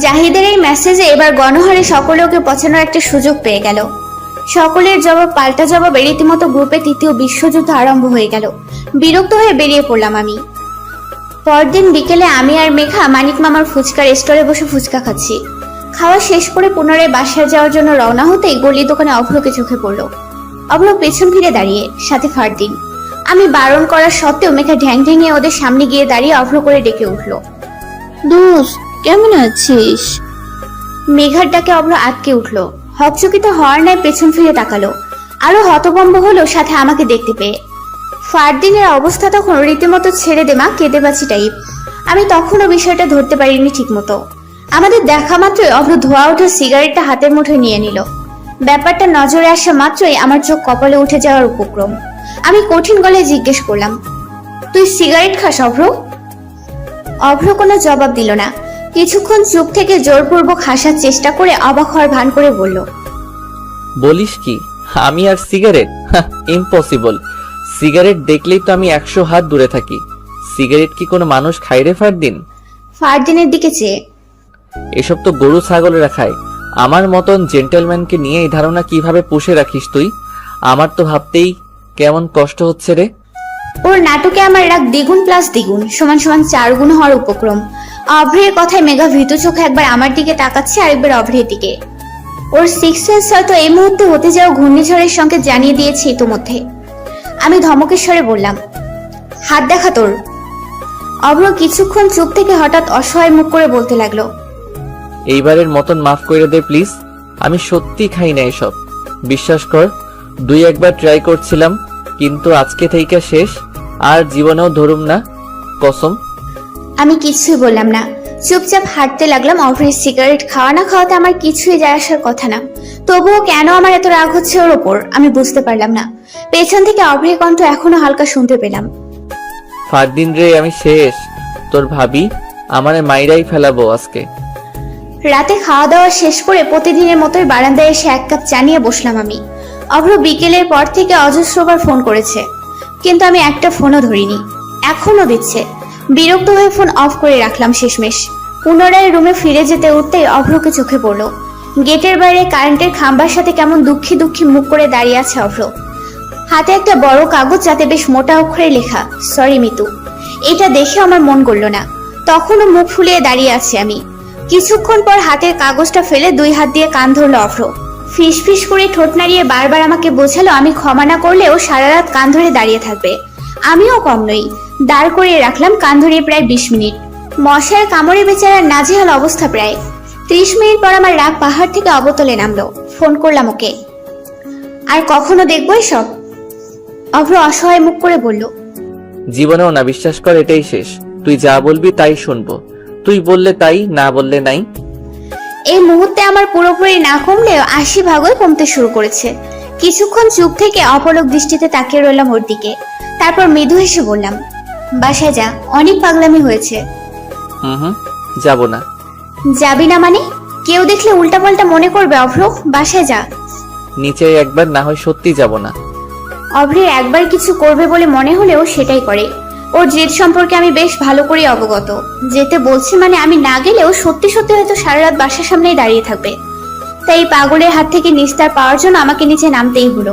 জাহিদের এই মেসেজে এবার গণহারে সকলে ওকে পছানোর একটা সুযোগ পেয়ে গেল। সকলের জবাব পাল্টা জবাব, রীতিমতো গ্রুপে তৃতীয় বিশ্বযুদ্ধ আরম্ভ হয়ে গেল। বিরক্ত হয়ে বেরিয়ে পড়লাম আমি। পরদিন বিকেলে আমি আর মেঘা মানিক মামার ফুচকার স্টলে বসে ফুচকা খাচ্ছি। খাওয়া শেষ করে পুনরায় বাসায় যাওয়ার জন্য রওনা হতেই গলির দোকানে অভ্রকে চোখে পড়লো। অভ্র পেছন ফিরে দাঁড়িয়ে, সাথে ফারদিন। আমি বারণ করা সত্ত্বেও মেঘা ঢ্যাং ঢ্যাঙে ওদের সামনে গিয়ে দাঁড়িয়ে অভ্র করে ডেকে উঠলো, দোস্ত কেমন আছিস? মেঘার ডাকে অভ্র আটকে উঠলো, হকচকিত হওয়ার ন্যায় পেছন ফিরে তাকালো। আরো হতভম্ব হলো সাথে আমাকে দেখতে পেয়ে। ফারদিনের অবস্থা তখন রীতিমতো ছেড়ে দেমা কেঁদে বাঁচি টাইপ। আমি তখনও বিষয়টা ধরতে পারিনি ঠিক মতো। আমাদের দেখা মাত্রই অভ্র ধোয়া ওঠা সিগারেটটা হাতের মুঠোয় নিয়ে নিল। ব্যাপারটা নজরে আসা মাত্রই আমার চোখ কপালে উঠে যাওয়ার উপক্রম। আমি কঠিন গলায় জিজ্ঞেস করলাম, তুই সিগারেট খাস অভ্র? অভ্র কোনো জবাব দিল না। কিছুক্ষণ চুপ থেকে জোরপূর্বক হাসার চেষ্টা করে অবাক হওয়ার ভান করে বলল, বলিস কি, আমি আর সিগারেট? ইম্পসিবল। সিগারেট দেখলেই তো আমি 100 হাত দূরে থাকি। সিগারেট কি কোনো মানুষ খায় রে ফারদিন? ফারদিনের দিকে চেয়ে, এসব তো গরু ছাগলেরা খায়। আমার মতন জেন্টলম্যানকে নিয়ে এই ধারণা কিভাবে পুষে রাখিস তুই? আমার তো ভাবতেই কেমন কষ্ট হচ্ছে রে। ওর নাটকে আমার রাগ দ্বিগুণ প্লাস দ্বিগুণ সমান সমান 4 গুণ হওয়ার উপক্রম। অভ্রের কথায় মেঘা ভীত চোখে একবার আমার দিকে তাকাচ্ছে, আরেকবার অভ্রের দিকে। ওর সিক্স সেন্স হয়তো এই মুহূর্তে হতে যাওয়া ঘূর্ণিঝড়ের সঙ্গে জানিয়ে দিয়েছে ইতোমধ্যে। আমি ধমকেশ্বরে বললাম, হাত দেখা তোর। অভ্র কিছুক্ষণ চুপ থেকে হঠাৎ অসহায় মুখ করে বলতে লাগলো, এইবারের মতন মাফ করে দে প্লিজ। আমি সত্যি খাই না এসব, বিশ্বাস কর। 2-1 বার ট্রাই করছিলাম, কিন্তু আজকে থেকে শেষ, আর জীবনেও ধরুম না, কসম। আমি কিছুই বললাম না, চুপচাপ হাঁটতে লাগলাম। অভ্রের সিগারেট খাওয়া না খাওয়াতে আমার কিছুই যায় আসার কথা না, তবুও কেন আমার এত রাগ হচ্ছে ওর ওপর আমি বুঝতে পারলাম না। পেছন থেকে অভ্রের কণ্ঠ এখনো হালকা শুনতে পেলাম। ফারদিন রে, আমি শেষ। তোর ভাবি আমারে মাইরাই ফেলাবো আজকে। রাতে খাওয়া দাওয়া শেষ করে প্রতিদিনের মতোই বারান্দায় এসে এক কাপ চা নিয়ে বসলাম আমি। অভ্র বিকেলের পর থেকে অজস্রবার ফোন করেছে, কিন্তু আমি একটা ফোনও ধরিনি। এখনো দিচ্ছে। বিরক্ত হয়ে ফোন অফ করে রাখলাম শেষমেশ। পুনরায় রুমে ফিরে যেতে উঠতেই অভ্রকে চোখে পড়লো। গেটের বাইরে কারেন্টের খাম্বার সাথে কেমন দুঃখী দুঃখী মুখ করে দাঁড়িয়ে আছে অভ্র। হাতে একটা বড় কাগজ, যাতে বেশ মোটা অক্ষরে লেখা সরি মিতু। এটা দেখে আমার মন গড়ল না। তখনও মুখ ফুলিয়ে দাঁড়িয়ে আছি আমি। কিছুক্ষণ পর হাতের কাগজটা ফেলে 2 হাত দিয়ে কান ধরলো অভ্র। ফিস ফিস করে ঠোঁট নাড়িয়ে বারবার আমাকে বোঝালো আমি ক্ষমা না করলেও সারা রাত কান ধরে দাঁড়িয়ে থাকবে। আমিও কম নই। দাঁড় করিয়ে রাখলাম কান ধরিয়ে প্রায় 20 মিনিট। মশার কামড়ে বেচারার নাজেহাল অবস্থা প্রায়। 30 মিনিট পর আমার রাগ পাহাড় থেকে অবতলে নামলো। ফোন করলাম ওকে। আর কখনো দেখবো এসব? অভ্র অসহায় মুখ করে বলল, জীবনেও না, বিশ্বাস কর, এটাই শেষ। তুই যা বলবি তাই শুনবো। তুই বললে তাই, না বললে নাই। এই মুহূর্তে আমার পুরোপুরি না কমলেও 80% কমতে শুরু করেছে। কিছুক্ষণ চুপ থেকে অপলক দৃষ্টিতে তাকিয়ে রইলাম ওর দিকে। তারপর মৃদু হেসে বললাম, বাসায় যা, অনেক পাগলামি হয়েছে। হুম, যাব না। যাবি না মানে? কেউ দেখলে উল্টাপাল্টা মনে করবে অভ্র। বাসায় যা। নিচে একবার, না হয় সত্যি যাব না। অভ্রের একবার কিছু করবে বলে মনে হলেও সেটাই করে। ওর জেদ সম্পর্কে আমি বেশ ভালো করে অবগত। যেতে বলছি মানে আমি না গেলেও সত্যি সত্যি হয়তো সারা রাত বাসার সামনেই দাঁড়িয়ে থাকবে। তাই এই পাগলের হাত থেকে নিস্তার পাওয়ার জন্য আমাকে নিচে নামতেই হলো।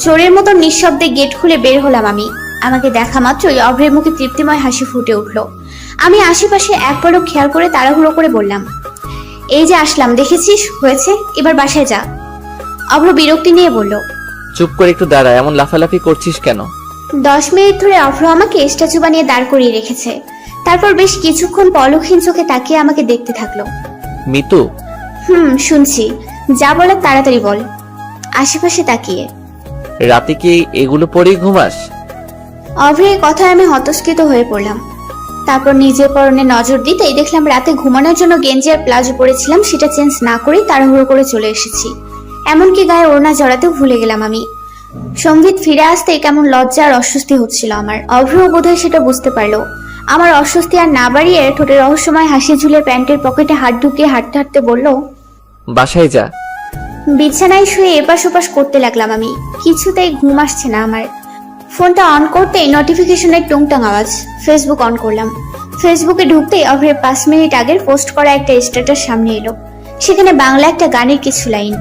চোরের মতো নিঃশব্দে গেট খুলে বের হলাম আমি। আমাকে দেখা মাত্রই অভ্রের মুখে তৃপ্তিময় হাসি ফুটে উঠলো। আমি আশেপাশে এক পলক খেয়াল করে তাড়াহুড়ো করে বললাম, এই যে আসলাম, দেখেছিস হয়েছে, এবার বাসায় যা। অভ্র বিরক্তি নিয়ে বলল, চুপ করে একটু দাঁড়া, এমন লাফালাফি করছিস কেন? 10 মিনিট ধরে অভ্র আমাকে স্ট্যাচু বানিয়ে দাঁড় করিয়ে রেখেছে। তারপর বেশ কিছুক্ষণ পলকহীন চোখে তাকিয়ে আমাকে দেখতে থাকলো। মিতু, শুনছি, যা বলার তাড়াতাড়ি বল। আশেপাশে তাকিয়ে, রাতে কি এগুলো পরেই ঘুমাস? অভ্রের কথায় আমি হতস্কিত হয়ে পড়লাম। তারপর নিজের পরনে নজর দিতেই দেখলাম রাতে ঘুমানোর জন্য গেঞ্জি আর প্লাজো পরেছিলাম, সেটা চেঞ্জ না করেই তাড়াহুড়ো করে চলে এসেছি। এমনকি গায়ে ওড়না জড়াতেও ভুলে গেলাম আমি। সঙ্গীত ফিরে আসতে কেমন লজ্জা আর অস্বস্তি হচ্ছিল আমার। অভ্র বোধহয় সেটা বুঝতে পারলো। আমার অস্বস্তি আর না বাড়িয়ে ঠোঁটে রহস্যময় হাসি ঝুলে প্যান্টের পকেটে হাত ঢুকিয়ে হাঁটতে হাঁটতে বলল, বাসায় যা। বিছানায় শুয়ে এপাশ ওপাশ করতে লাগলাম আমি। কিছুতেই ঘুম আসছে না আমার। ফোনটা অন করতেই নোটিফিকেশনের টুংটাং আওয়াজ। ফেসবুক অন করলাম। ফেসবুকে ঢুকতেই অভ্রের 5 মিনিট আগের পোস্ট করা একটা স্ট্যাটাস সামনে এলো। সেখানে বাংলা একটা গানের কিছু লাইন।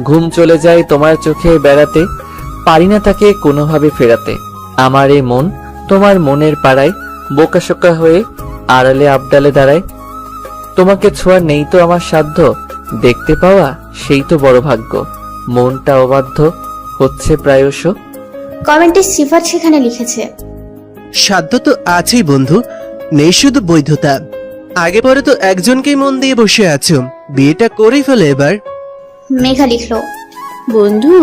ঘুম চলে যায় তোমার চোখে বেড়াতে, পারি না তাকে কোনোভাবে ফেরাতে। আমার এই মন তোমার মনের পাড়ায় বোকাশোকা হয়ে আড়ালে আবডালে দাঁড়ায়। তোমাকে ছোঁয়ার নেই তো আমার সাধ্য, দেখতে পাওয়া সেই তো বড় ভাগ্য। মনটা অবাধ্য হচ্ছে প্রায়শ। কমেন্টে সিফাত সেখানে লিখেছে, সাধ্য তো আছেই বন্ধু, নেই শুধু বৈধতা। আগে পরে তো একজনকেই মন দিয়ে বসে আছো, বিয়েটা করেই ফেলে এবার। মেঘা লিখলো, বন্ধু,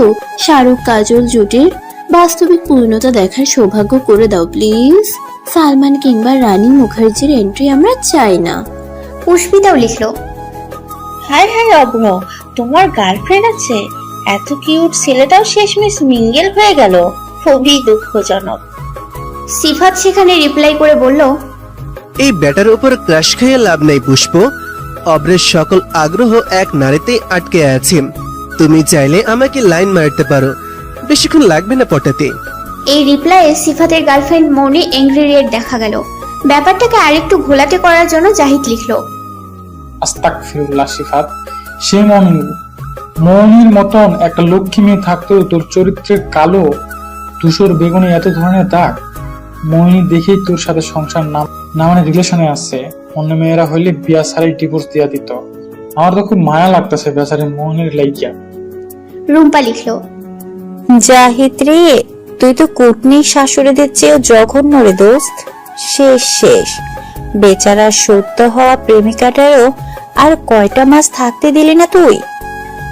শাহরুখ কাজল জুটির বাস্তবিক পূর্ণতা দেখার সৌভাগ্য করে দাও প্লিজ। সালমান কিংবা রানী মুখার্জির এন্ট্রি আমরা চাই না। পুষ্পিতাও লিখলো, হায় হায় অভ্র, তোমার গার্লফ্রেন্ড আছে? এত কিউট ছেলেটাও শেষমেশ মিঙ্গেল হয়ে গেল, খুবই দুঃখজনক। সিফাত সেখানে রিপ্লাই করে বলল, এই ব্যাটার উপর ক্রাশ খেয়ে লাভ নেই পুষ্প। অব্রের সকল আগ্রহ এক নারীতে আটকে আছে। তুমি চাইলে আমাকে লাইন মারতে পারো, বেশিক্ষণ লাগবে না পটাতে। এই রিপ্লাইয়ে সিফাতের গার্লফ্রেন্ড মৌনি এংরি রেড দেখা গেল। ব্যাপারটাকে আরেকটু ঘোলাটে করার জন্য জাহিদ লিখলো, আস্তাগফিরুল্লাহ সিফাত, সে মৌনির মতন একটা লক্ষ্মী মেয়ে থাকতেও তোর চরিত্রের কালো ধূসর বেগুনি এত ধরনের দাগ। মৌনি দেখেই তোর সাথে সংসার না মানে রিলেশনে আসছে। অন্য মেয়েরা হইলে বিয়া সারি ডিভোর্স দিয়া দিত। আমার তো খুব মায়া লাগতেছে বেচারি মৌনির লাইকা। রুম্পা লিখলো, জাহিদ রে, তুই তো কুটনির শাশুড়িদের চেয়েও জঘন্য রে দোস্ত। শেষ শেষ, বেচারা সত্য হওয়া প্রেমিকাটারও আর কয়টা মাস থাকতে দিলি না তুই।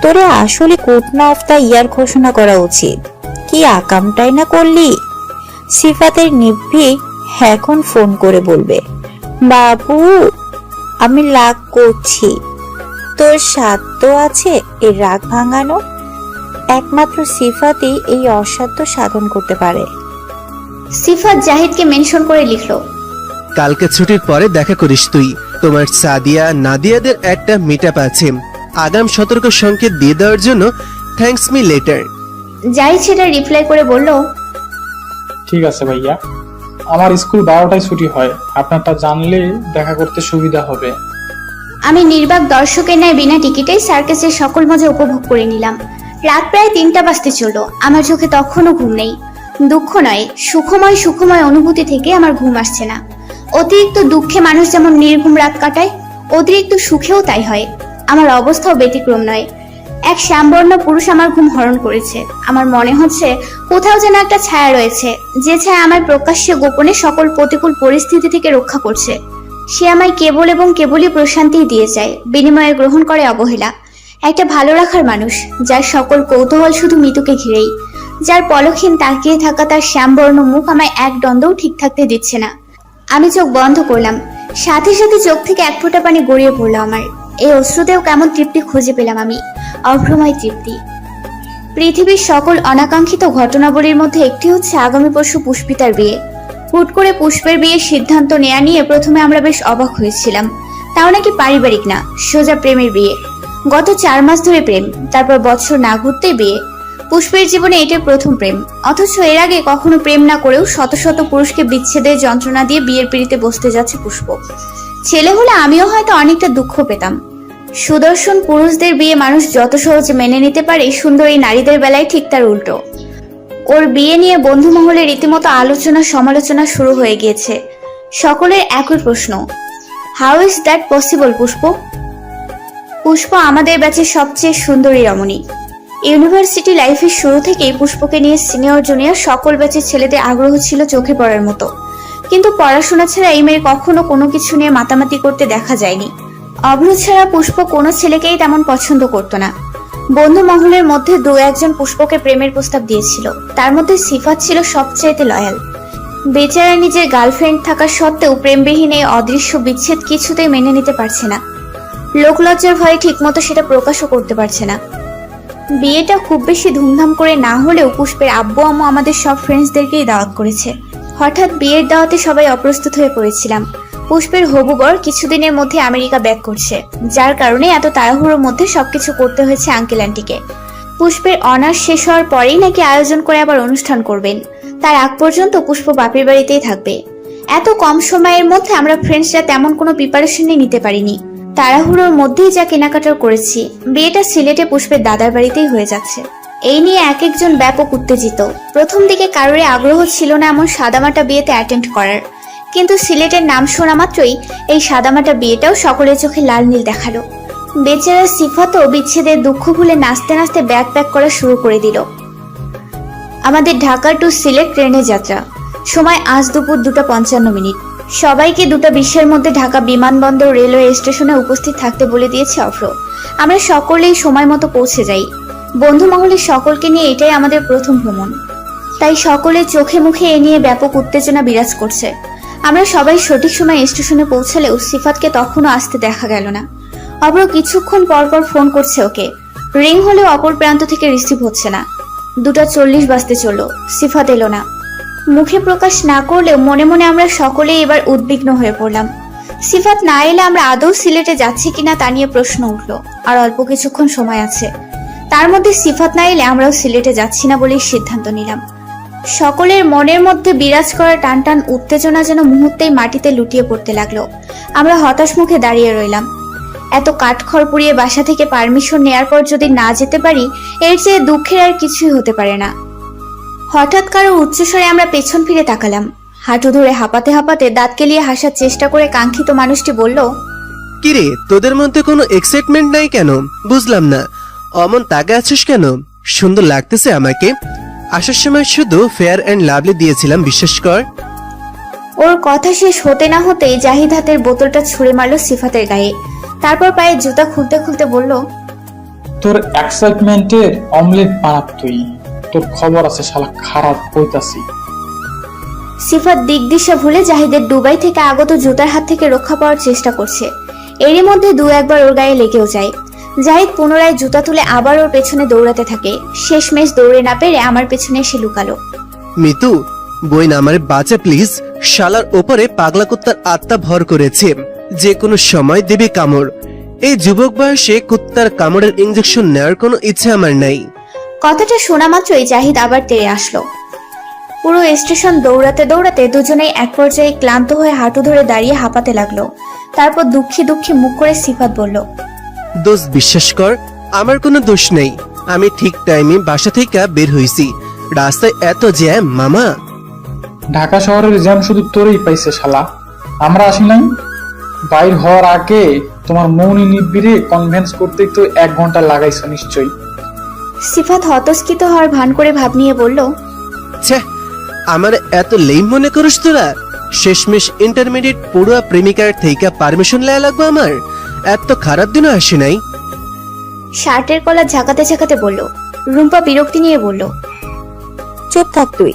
তোরে আসলে কুটনা অফ দ্য ইয়ার ঘোষণা করা উচিত। কি আকামটাই না করলি। সিফাতের নিভ্বি এখন ফোন করে বলবে, বাবু আমি রাগ করছি। তোর সাধ্য আছে এই রাগ ভাঙানো? একমাত্র সিফাতই এই অসাধ্য সাধন করতে পারে। সিফাত জাহিদকে মেনশন করে লিখলো, কালকে ছুটির পরে দেখা করিস তুই। তোমার সাদিয়া নাদিয়াদের একটা মিটআপ আছে, আগাম সতর্ক সংকেত দিয়ে দেওয়ার জন্য থ্যাঙ্কস মি লেটার। জাহিদ সেটা রিপ্লাই করে বলল, ঠিক আছে ভাইয়া, আমার স্কুল 12টায় ছুটি হয়, আপনারটা জানলে দেখা করতে সুবিধা হবে। আমি নির্বাক দর্শকের ন্যায় বিনা টিকিটেই সার্কাসের সকল মজা উপভোগ করে নিলাম। রাত প্রায় 3টা বাজতে চললো। আমার চোখে তখনও ঘুম নেই। দুঃখ নয়, সুখময় অনুভূতি থেকে আমার ঘুম আসছে না। অতিরিক্ত দুঃখে মানুষ যেমন নির্ঘুম রাত কাটায়, অতিরিক্ত সুখেও তাই হয়। আমার অবস্থাও ব্যতিক্রম নয়। এক শ্যামবর্ণ পুরুষ আমার ঘুম হরণ করেছে। আমার মনে হচ্ছে কোথাও যেন একটা ছায়া রয়েছে, যে ছায়া আমায় প্রকাশ্যে গোপনে সকল প্রতিকূল পরিস্থিতি থেকে রক্ষা করছে। সে আমায় কেবল এবং কেবলই প্রশান্তি দিয়ে যায়, বিনিময়ে গ্রহণ করে অবহেলা। একটা ভালো রাখার মানুষ, যার সকল কৌতূহল শুধু মৃত্যুকে ঘিরেই, যার পলকহীন তাকিয়ে থাকা তার শ্যামবর্ণ মুখ আমায় এক দ্বন্দ্বও ঠিক থাকতে দিচ্ছে না। আমি চোখ বন্ধ করলাম, সাথে সাথে চোখ থেকে এক ফোঁটা পানি গড়িয়ে পড়লো আমার। এই অশ্রুতেও কেমন তৃপ্তি খুঁজে পেলাম আমি, অভ্রময় তৃপ্তি। পৃথিবীর সকল অনাকাঙ্ক্ষিত ঘটনাবলীর মধ্যে একটি হচ্ছে আগামী পরশু পুষ্পিতার বিয়ে। হুট করে পুষ্পের বিয়ের সিদ্ধান্ত নেয়া নিয়ে প্রথমে আমরা বেশ অবাক হয়েছিলাম। তাও নাকি পারিবারিক না, সোজা প্রেমের বিয়ে। গত 4 মাস ধরে প্রেম, তারপর বছর না ঘুরতে বিয়ে। পুষ্পের জীবনে এটাই প্রথম প্রেম, অথচ এর আগে কখনো প্রেম না করেও শত শত পুরুষকে বিচ্ছেদের যন্ত্রণা দিয়ে বিয়ের পিড়িতে বসতে যাচ্ছে পুষ্প। ছেলে হলে আমিও হয়তো অনেকটা দুঃখ পেতাম। সুদর্শন পুরুষদের বিয়ে মানুষ যত সহজে মেনে নিতে পারে, সুন্দরী নারীদের বেলায় ঠিক তার উল্টো। ওর বিয়ে নিয়ে বন্ধু মহলে রীতিমতো আলোচনা সমালোচনা শুরু হয়ে গিয়েছে। সকলের একই প্রশ্ন, হাউ ইজ দ্যাট পসিবল পুষ্প? পুষ্প আমাদের ব্যাচের সবচেয়ে সুন্দরী রমণী। ইউনিভার্সিটি লাইফের শুরু থেকেই পুষ্পকে নিয়ে সিনিয়র জুনিয়র সকল ব্যাচের ছেলেদের আগ্রহ ছিল চোখে পড়ার মতো। কিন্তু পড়াশোনা ছাড়া এই মেয়ে কখনো কোনো কিছু নিয়ে মাতামাতি করতে দেখা যায়নি। অভ্র ছাড়া পুষ্প কোনো ছেলেকেই তেমন পছন্দ করতো না। বন্ধু মহলের মধ্যে 2-1 পুষ্পকে প্রেমের প্রস্তাব দিয়েছিল, তার মধ্যে সিফাত ছিল সবচাইতে লয়াল। বেচারা নিজের গার্লফ্রেন্ড থাকা সত্ত্বেও প্রেমবিহীন এই অদৃশ্য বিচ্ছেদ কিছুতেই মেনে নিতে পারছে না। লোকলজ্জার ভয়ে ঠিকমতো সেটা প্রকাশও করতে পারছে না। বিয়েটা খুব বেশি ধুমধাম করে না হলেও পুষ্পের আব্বু আম্মু আমাদের সব ফ্রেন্ডসদেরকেই দাওয়াত করেছে। হঠাৎ বিয়ের দাওয়াতে সবাই অপ্রস্তুত হয়ে পড়েছিলাম। পুষ্পের হবু বর কিছুদিনের মধ্যে আমেরিকা ব্যাক করছে, যার কারণে এত তাড়াহুড়োর মধ্যে সবকিছু করতে হয়েছে আঙ্কেল আন্টিকে। পুষ্পের অনার্স শেষ হওয়ার পরেই নাকি আয়োজন করে আবার অনুষ্ঠান করবেন। তার আগ পর্যন্ত পুষ্প বাপের বাড়িতেই থাকবে। এত কম সময়ের মধ্যে আমরা ফ্রেন্ডসরা তেমন কোনো প্রিপারেশনই নিতে পারিনি। তাড়াহুড়োর মধ্যেই যা কেনাকাটা করেছি। বিয়েটা সিলেটে পুষ্পের দাদার বাড়িতেই হয়ে যাচ্ছে। এই নিয়ে এক একজন ব্যাপক উত্তেজিত। প্রথম দিকে কারোরই আগ্রহ ছিল না এমন সাদামাটা বিয়েতে অ্যাটেন্ড করার, কিন্তু সিলেটের নাম শোনা মাত্রই এই সাদামাটা বিয়েটাও সকলের চোখে লাল নীল দেখালো। বেচারা সিফাতও বিচ্ছেদের দুঃখ ভুলে নাচতে নাচতে ব্যাগ প্যাক করা শুরু করে দিল। আমাদের ঢাকা টু সিলেট ট্রেনের যাত্রা, সময় আজ দুপুর 2:55। সবাইকে 2:20-এর মধ্যে ঢাকা বিমানবন্দর রেলওয়ে স্টেশনে উপস্থিত থাকতে বলে দিয়েছে অভ্র। আমরা সকলেই সময় মতো পৌঁছে যাই। বন্ধু মহলের সকলকে নিয়ে এটাই আমাদের প্রথম ভ্রমণ, তাই সকলের চোখে মুখে এ নিয়ে ব্যাপক উত্তেজনা বিরাজ করছে। আমরা সবাই সঠিক সময় স্টেশনে পৌঁছালেও সিফাতকে তখনও আসতে দেখা গেল না। অভ্র কিছুক্ষণ পরপর ফোন করছে ওকে, রিং হলেও অপর প্রান্ত থেকে রিসিভ হচ্ছে না। 2:40 বাজতে চলল, সিফাত এলো না। মুখে প্রকাশ না করলেও মনে মনে আমরা সকলেই এবার উদ্বিগ্ন হয়ে পড়লাম। সিফাত না এলে আমরা আদৌ সিলেটে যাচ্ছি কিনা তা নিয়ে প্রশ্ন উঠল। আর অল্প কিছুক্ষণ সময় আছে, তার মধ্যে সিফাত না এলে আমরাও সিলেটে যাচ্ছি না বলেই সিদ্ধান্ত নিলাম। সকলের মনের মধ্যে বিরাজ করা টান টান উত্তেজনা যেন মুহূর্তেই মাটিতে লুটিয়ে পড়তে লাগলো। আমরা হতাশ মুখে দাঁড়িয়ে রইলাম। এত কাঠখড় পুড়িয়ে বাসা থেকে পারমিশন নেয়ার পর যদি না যেতে পারি, এর চেয়ে দুঃখের আর কিছুই হতে পারে না। হঠাৎ কারো উচ্চস্বরে আমরা পেছন ফিরে তাকালাম। হাঁটু ধরে হাঁপাতে হাঁপাতে দাঁত কেলিয়ে হাসার চেষ্টা করে কাঙ্ক্ষিত মানুষটি বলল, কিরে, তোদের মধ্যে কোনো এক্সাইটমেন্ট নাই কেন? বুঝলাম না, অমন তাকে আছিস কেন? সুন্দর লাগতেছে আমাকে। আসার সময় শুধু ফেয়ার অ্যান্ড লাভলি দিয়েছিলাম, বিশ্বাস কর। ওর কথা শেষ হতে না হতেই জাহিদ হাতের বোতলটা ছুঁড়ে মারল সিফাতের গায়ে। তারপর পায়ে জুতা খুলতে খুলতে বলল, তোর এক্সাইটমেন্টের অমলেট বানাব তুই। তোর খবর আছে শালা, খারাপ কইতাছি। সিফাত দিক দিশা ভুলে জাহিদের দুবাই থেকে আগত জুতার হাত থেকে রক্ষা পাওয়ার চেষ্টা করছে। এরই মধ্যে দু একবার ওর গায়ে লেগেও যায়। জাহিদ পুনরায় জুতা তুলে আবার ওর পেছনে দৌড়াতে থাকে। শেষমেশ দৌড়ে না পেরে আমার পেছনে এসে লুকালো। মিতু, বইন আমারে বাঁচা প্লিজ। শালার ওপরে পাগলা কুত্তার আত্মা ভর করেছে, যে কোনো সময় দেবে কামড়। এই যুবক বয়সে কুত্তার কামড়ের ইঞ্জেকশন নেওয়ার কোনো ইচ্ছা আমার নাই। কথাটা শোনা মাত্রই জাহিদ আবার তেড়ে আসলো। পুরো স্টেশন দৌড়াতে দৌড়াতে দুজনেই এক পর্যায়ে ক্লান্ত হয়ে হাঁটু ধরে দাঁড়িয়ে হাঁপাতে লাগলো। তারপর দুঃখী দুঃখী মুখ করে সিফাত বলল, দোষ বিশ্বাস কর, আমার কোনো দোষ নেই। আমি ঠিক টাইমে বাসা থেকে বের হইছি। রাস্তায় এত জ্যাম মামা। ঢাকা শহরের জ্যাম শুধু তোরই পাইছে শালা, আমরা আসি নাই। বাইর হওয়ার আগে তোমার মৌনি নিবিড়ে কনভিন্স করতে তো 1 ঘন্টা লাগাইছো নিশ্চয়ই। সিফাত হতস্কিত হওয়ার ভান করে ভাব নিয়ে বলল, ছ্যাঃ, আমার এত লেম মনে করিস তোরা? শেষমেশ ইন্টারমিডিয়েট পড়ুয়া প্রেমিকার থেকে পারমিশন লেয়া লাগবে আমার? এত খারাপ দিনও আসে নাই। শার্টের কলার ঝাঁকাতে ঝাঁকাতে বলল। রুম্পা বিরক্তি নিয়ে বলল, চুপ থাক তুই।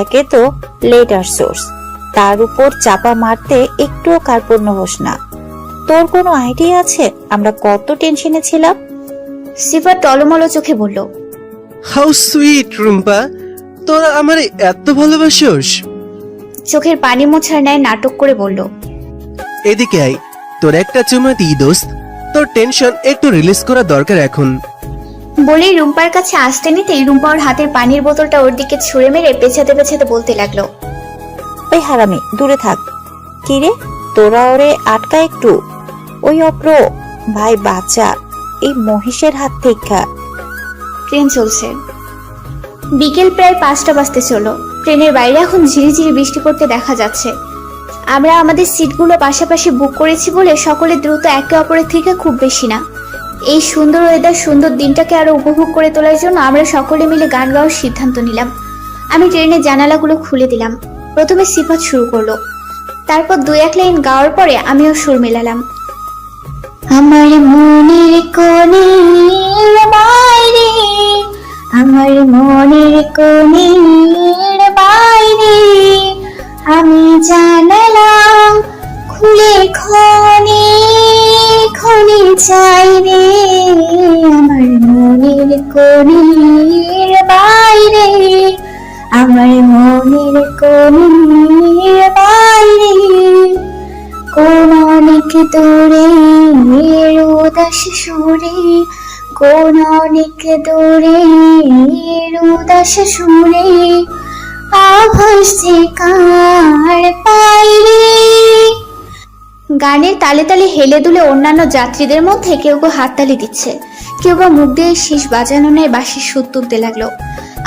একে তো লেটার সোর্স, তার উপর চাপা মারতে একটুও কার্পণ্য হোস না। তোর কোনো আইডিয়া আছে আমরা কত টেনশনে ছিলাম? সিফাত টলমলো চোখে বলল, হাউ সুইট রুম্পা, তোরা আমার এত ভালোবাসোস। চোখের পানি মোছার ন্যায় নাটক করে বলল, এদিকে আয়, তোর একটা চুমা দিই দোস্ত। তোর টেনশন একটু রিলিজ করা দরকার এখন। বলেই রুম্পার কাছে আসতে নিতেই রুম্পা ওর হাতের পানির বোতলটা ওর দিকে ছুঁড়ে মেরে পেছাতে পেছাতে বলতে লাগলো, ওই হারামি দূরে থাক। কিরে তোরা ওরে আটকা একটু। ওই অপ্র ভাই বাচ্চা, এই মহিষের হাত থেকে। ট্রেন চলছে। বিকেল প্রায় 5টা বাজতে চলো। ট্রেনের বাইরে এখন ঝিরিঝিরি বৃষ্টি পড়তে দেখা যাচ্ছে। আমরা আমাদের সিটগুলো পাশাপাশি বুক করেছি বলে সকলে দ্রুত একে অপরের থেকে খুব বেশি না। এই সুন্দর ওয়েদার, সুন্দর দিনটাকে আরো উপভোগ করে তোলার জন্য আমরা সকলে মিলে গান গাওয়ার সিদ্ধান্ত নিলাম। আমি ট্রেনের জানালাগুলো খুলে দিলাম। প্রথমে সিফাত শুরু করলো, তারপর 2-1 লাইন গাওয়ার পরে আমিও সুর মেলালাম। আমার মনের কোণের বাইরে, আমার মনের কোণের বাইরে আমি জানালাম খুলে ক্ষণে ক্ষণে চাই রে। আমার মনের কোণের বাইরে, আমার মনের কোণের বাইরে কোন অনেক দূরে উদাস সুরে, কোন অনেক দূরে উদাস সুরে আভাস যে কার পাইরে। গানের তালে তালে হেলে দুলে অন্যান্য যাত্রীদের মধ্যে কেউ কেউ হাততালি দিচ্ছে, কেউ বা মুখ দিয়ে শীষ বাজানো নেয় বাঁশির সুর তুলতে লাগলো।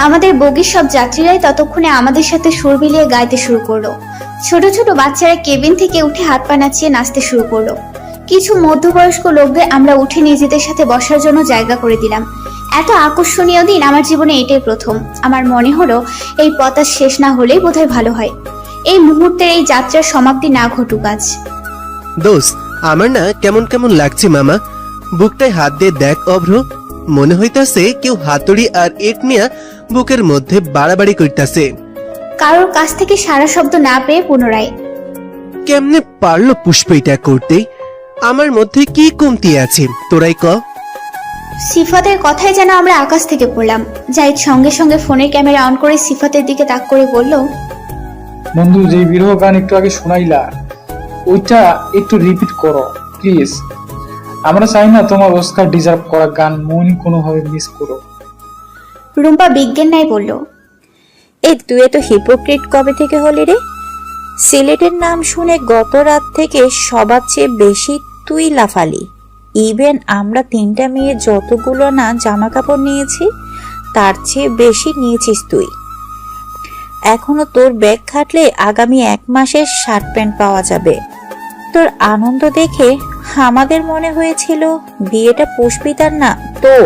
আমাদের বগির সব যাত্রীরাই ততক্ষণে আমাদের সাথে সুর মিলিয়ে গাইতে শুরু করলো। ছোট ছোট বাচ্চারা কেবিন থেকে উঠে হাত পা নাচিয়ে নাচতে শুরু করলো। কিছু মধ্যবয়স্ক লোকদের আমরা উঠে নিজেদের সাথে বসার জন্য জায়গা করে দিলাম। এত আকর্ষণীয় দিন আমার জীবনে এটাই প্রথম। আমার মনে হলো এই পথ শেষ না হলেই বোধহয় ভালো হয়। এই মুহূর্তের এই যাত্রার সমাপ্তি না ঘটুক আজ। দোস্ত, আমার না কেমন কেমন লাগছে মামা। বুকটায় হাত দিয়ে দেখ অভ্র, মনে হইতাছে কেউ হাতুড়ি আর ইট নিয়ে বুকের মধ্যে বাড়াবাড়ি করতেছে। কারোর কাছ থেকে সারা শব্দ না পেয়ে পুনরায়, কেমনে পারলো পুষ্প এটা করতে? আমার মধ্যে কি কমতি আছে তোরাই ক। সিফাতের কথাই যেন আমরা আকাশ থেকে পড়লাম। জাহিদ সঙ্গে সঙ্গে ফোনের ক্যামেরা অন করে সিফাতের দিকে তাক করে বলল, বন্ধু, যে বিরহ গান একটু আগে শোনাইলা ওইটা একটু রিপিট করো প্লিজ। আমরা চাই না তোমার অস্কার ডিজার্ভ করা গান মৌনি কোনোভাবে মিস করো। রুম্পা বিজ্ঞান নাই বলল, এই তুই এত হিপোক্রিট কবে থেকে হলি রে? সিলেটের নাম শুনে গত রাত থেকে সবার চেয়ে বেশি তুই লাফালি। ইভেন আমরা 3টা মেয়ে যতগুলো না জামা কাপড় নিয়েছি তার চেয়ে বেশি নিয়েছিস তুই। এখনো তোর ব্যাগ খাটলে আগামী 1 মাসের শার্ট প্যান্ট পাওয়া যাবে। তোর আনন্দ দেখে আমাদের মনে হয়েছিল বিয়েটা পুষ্পিতার না তোর।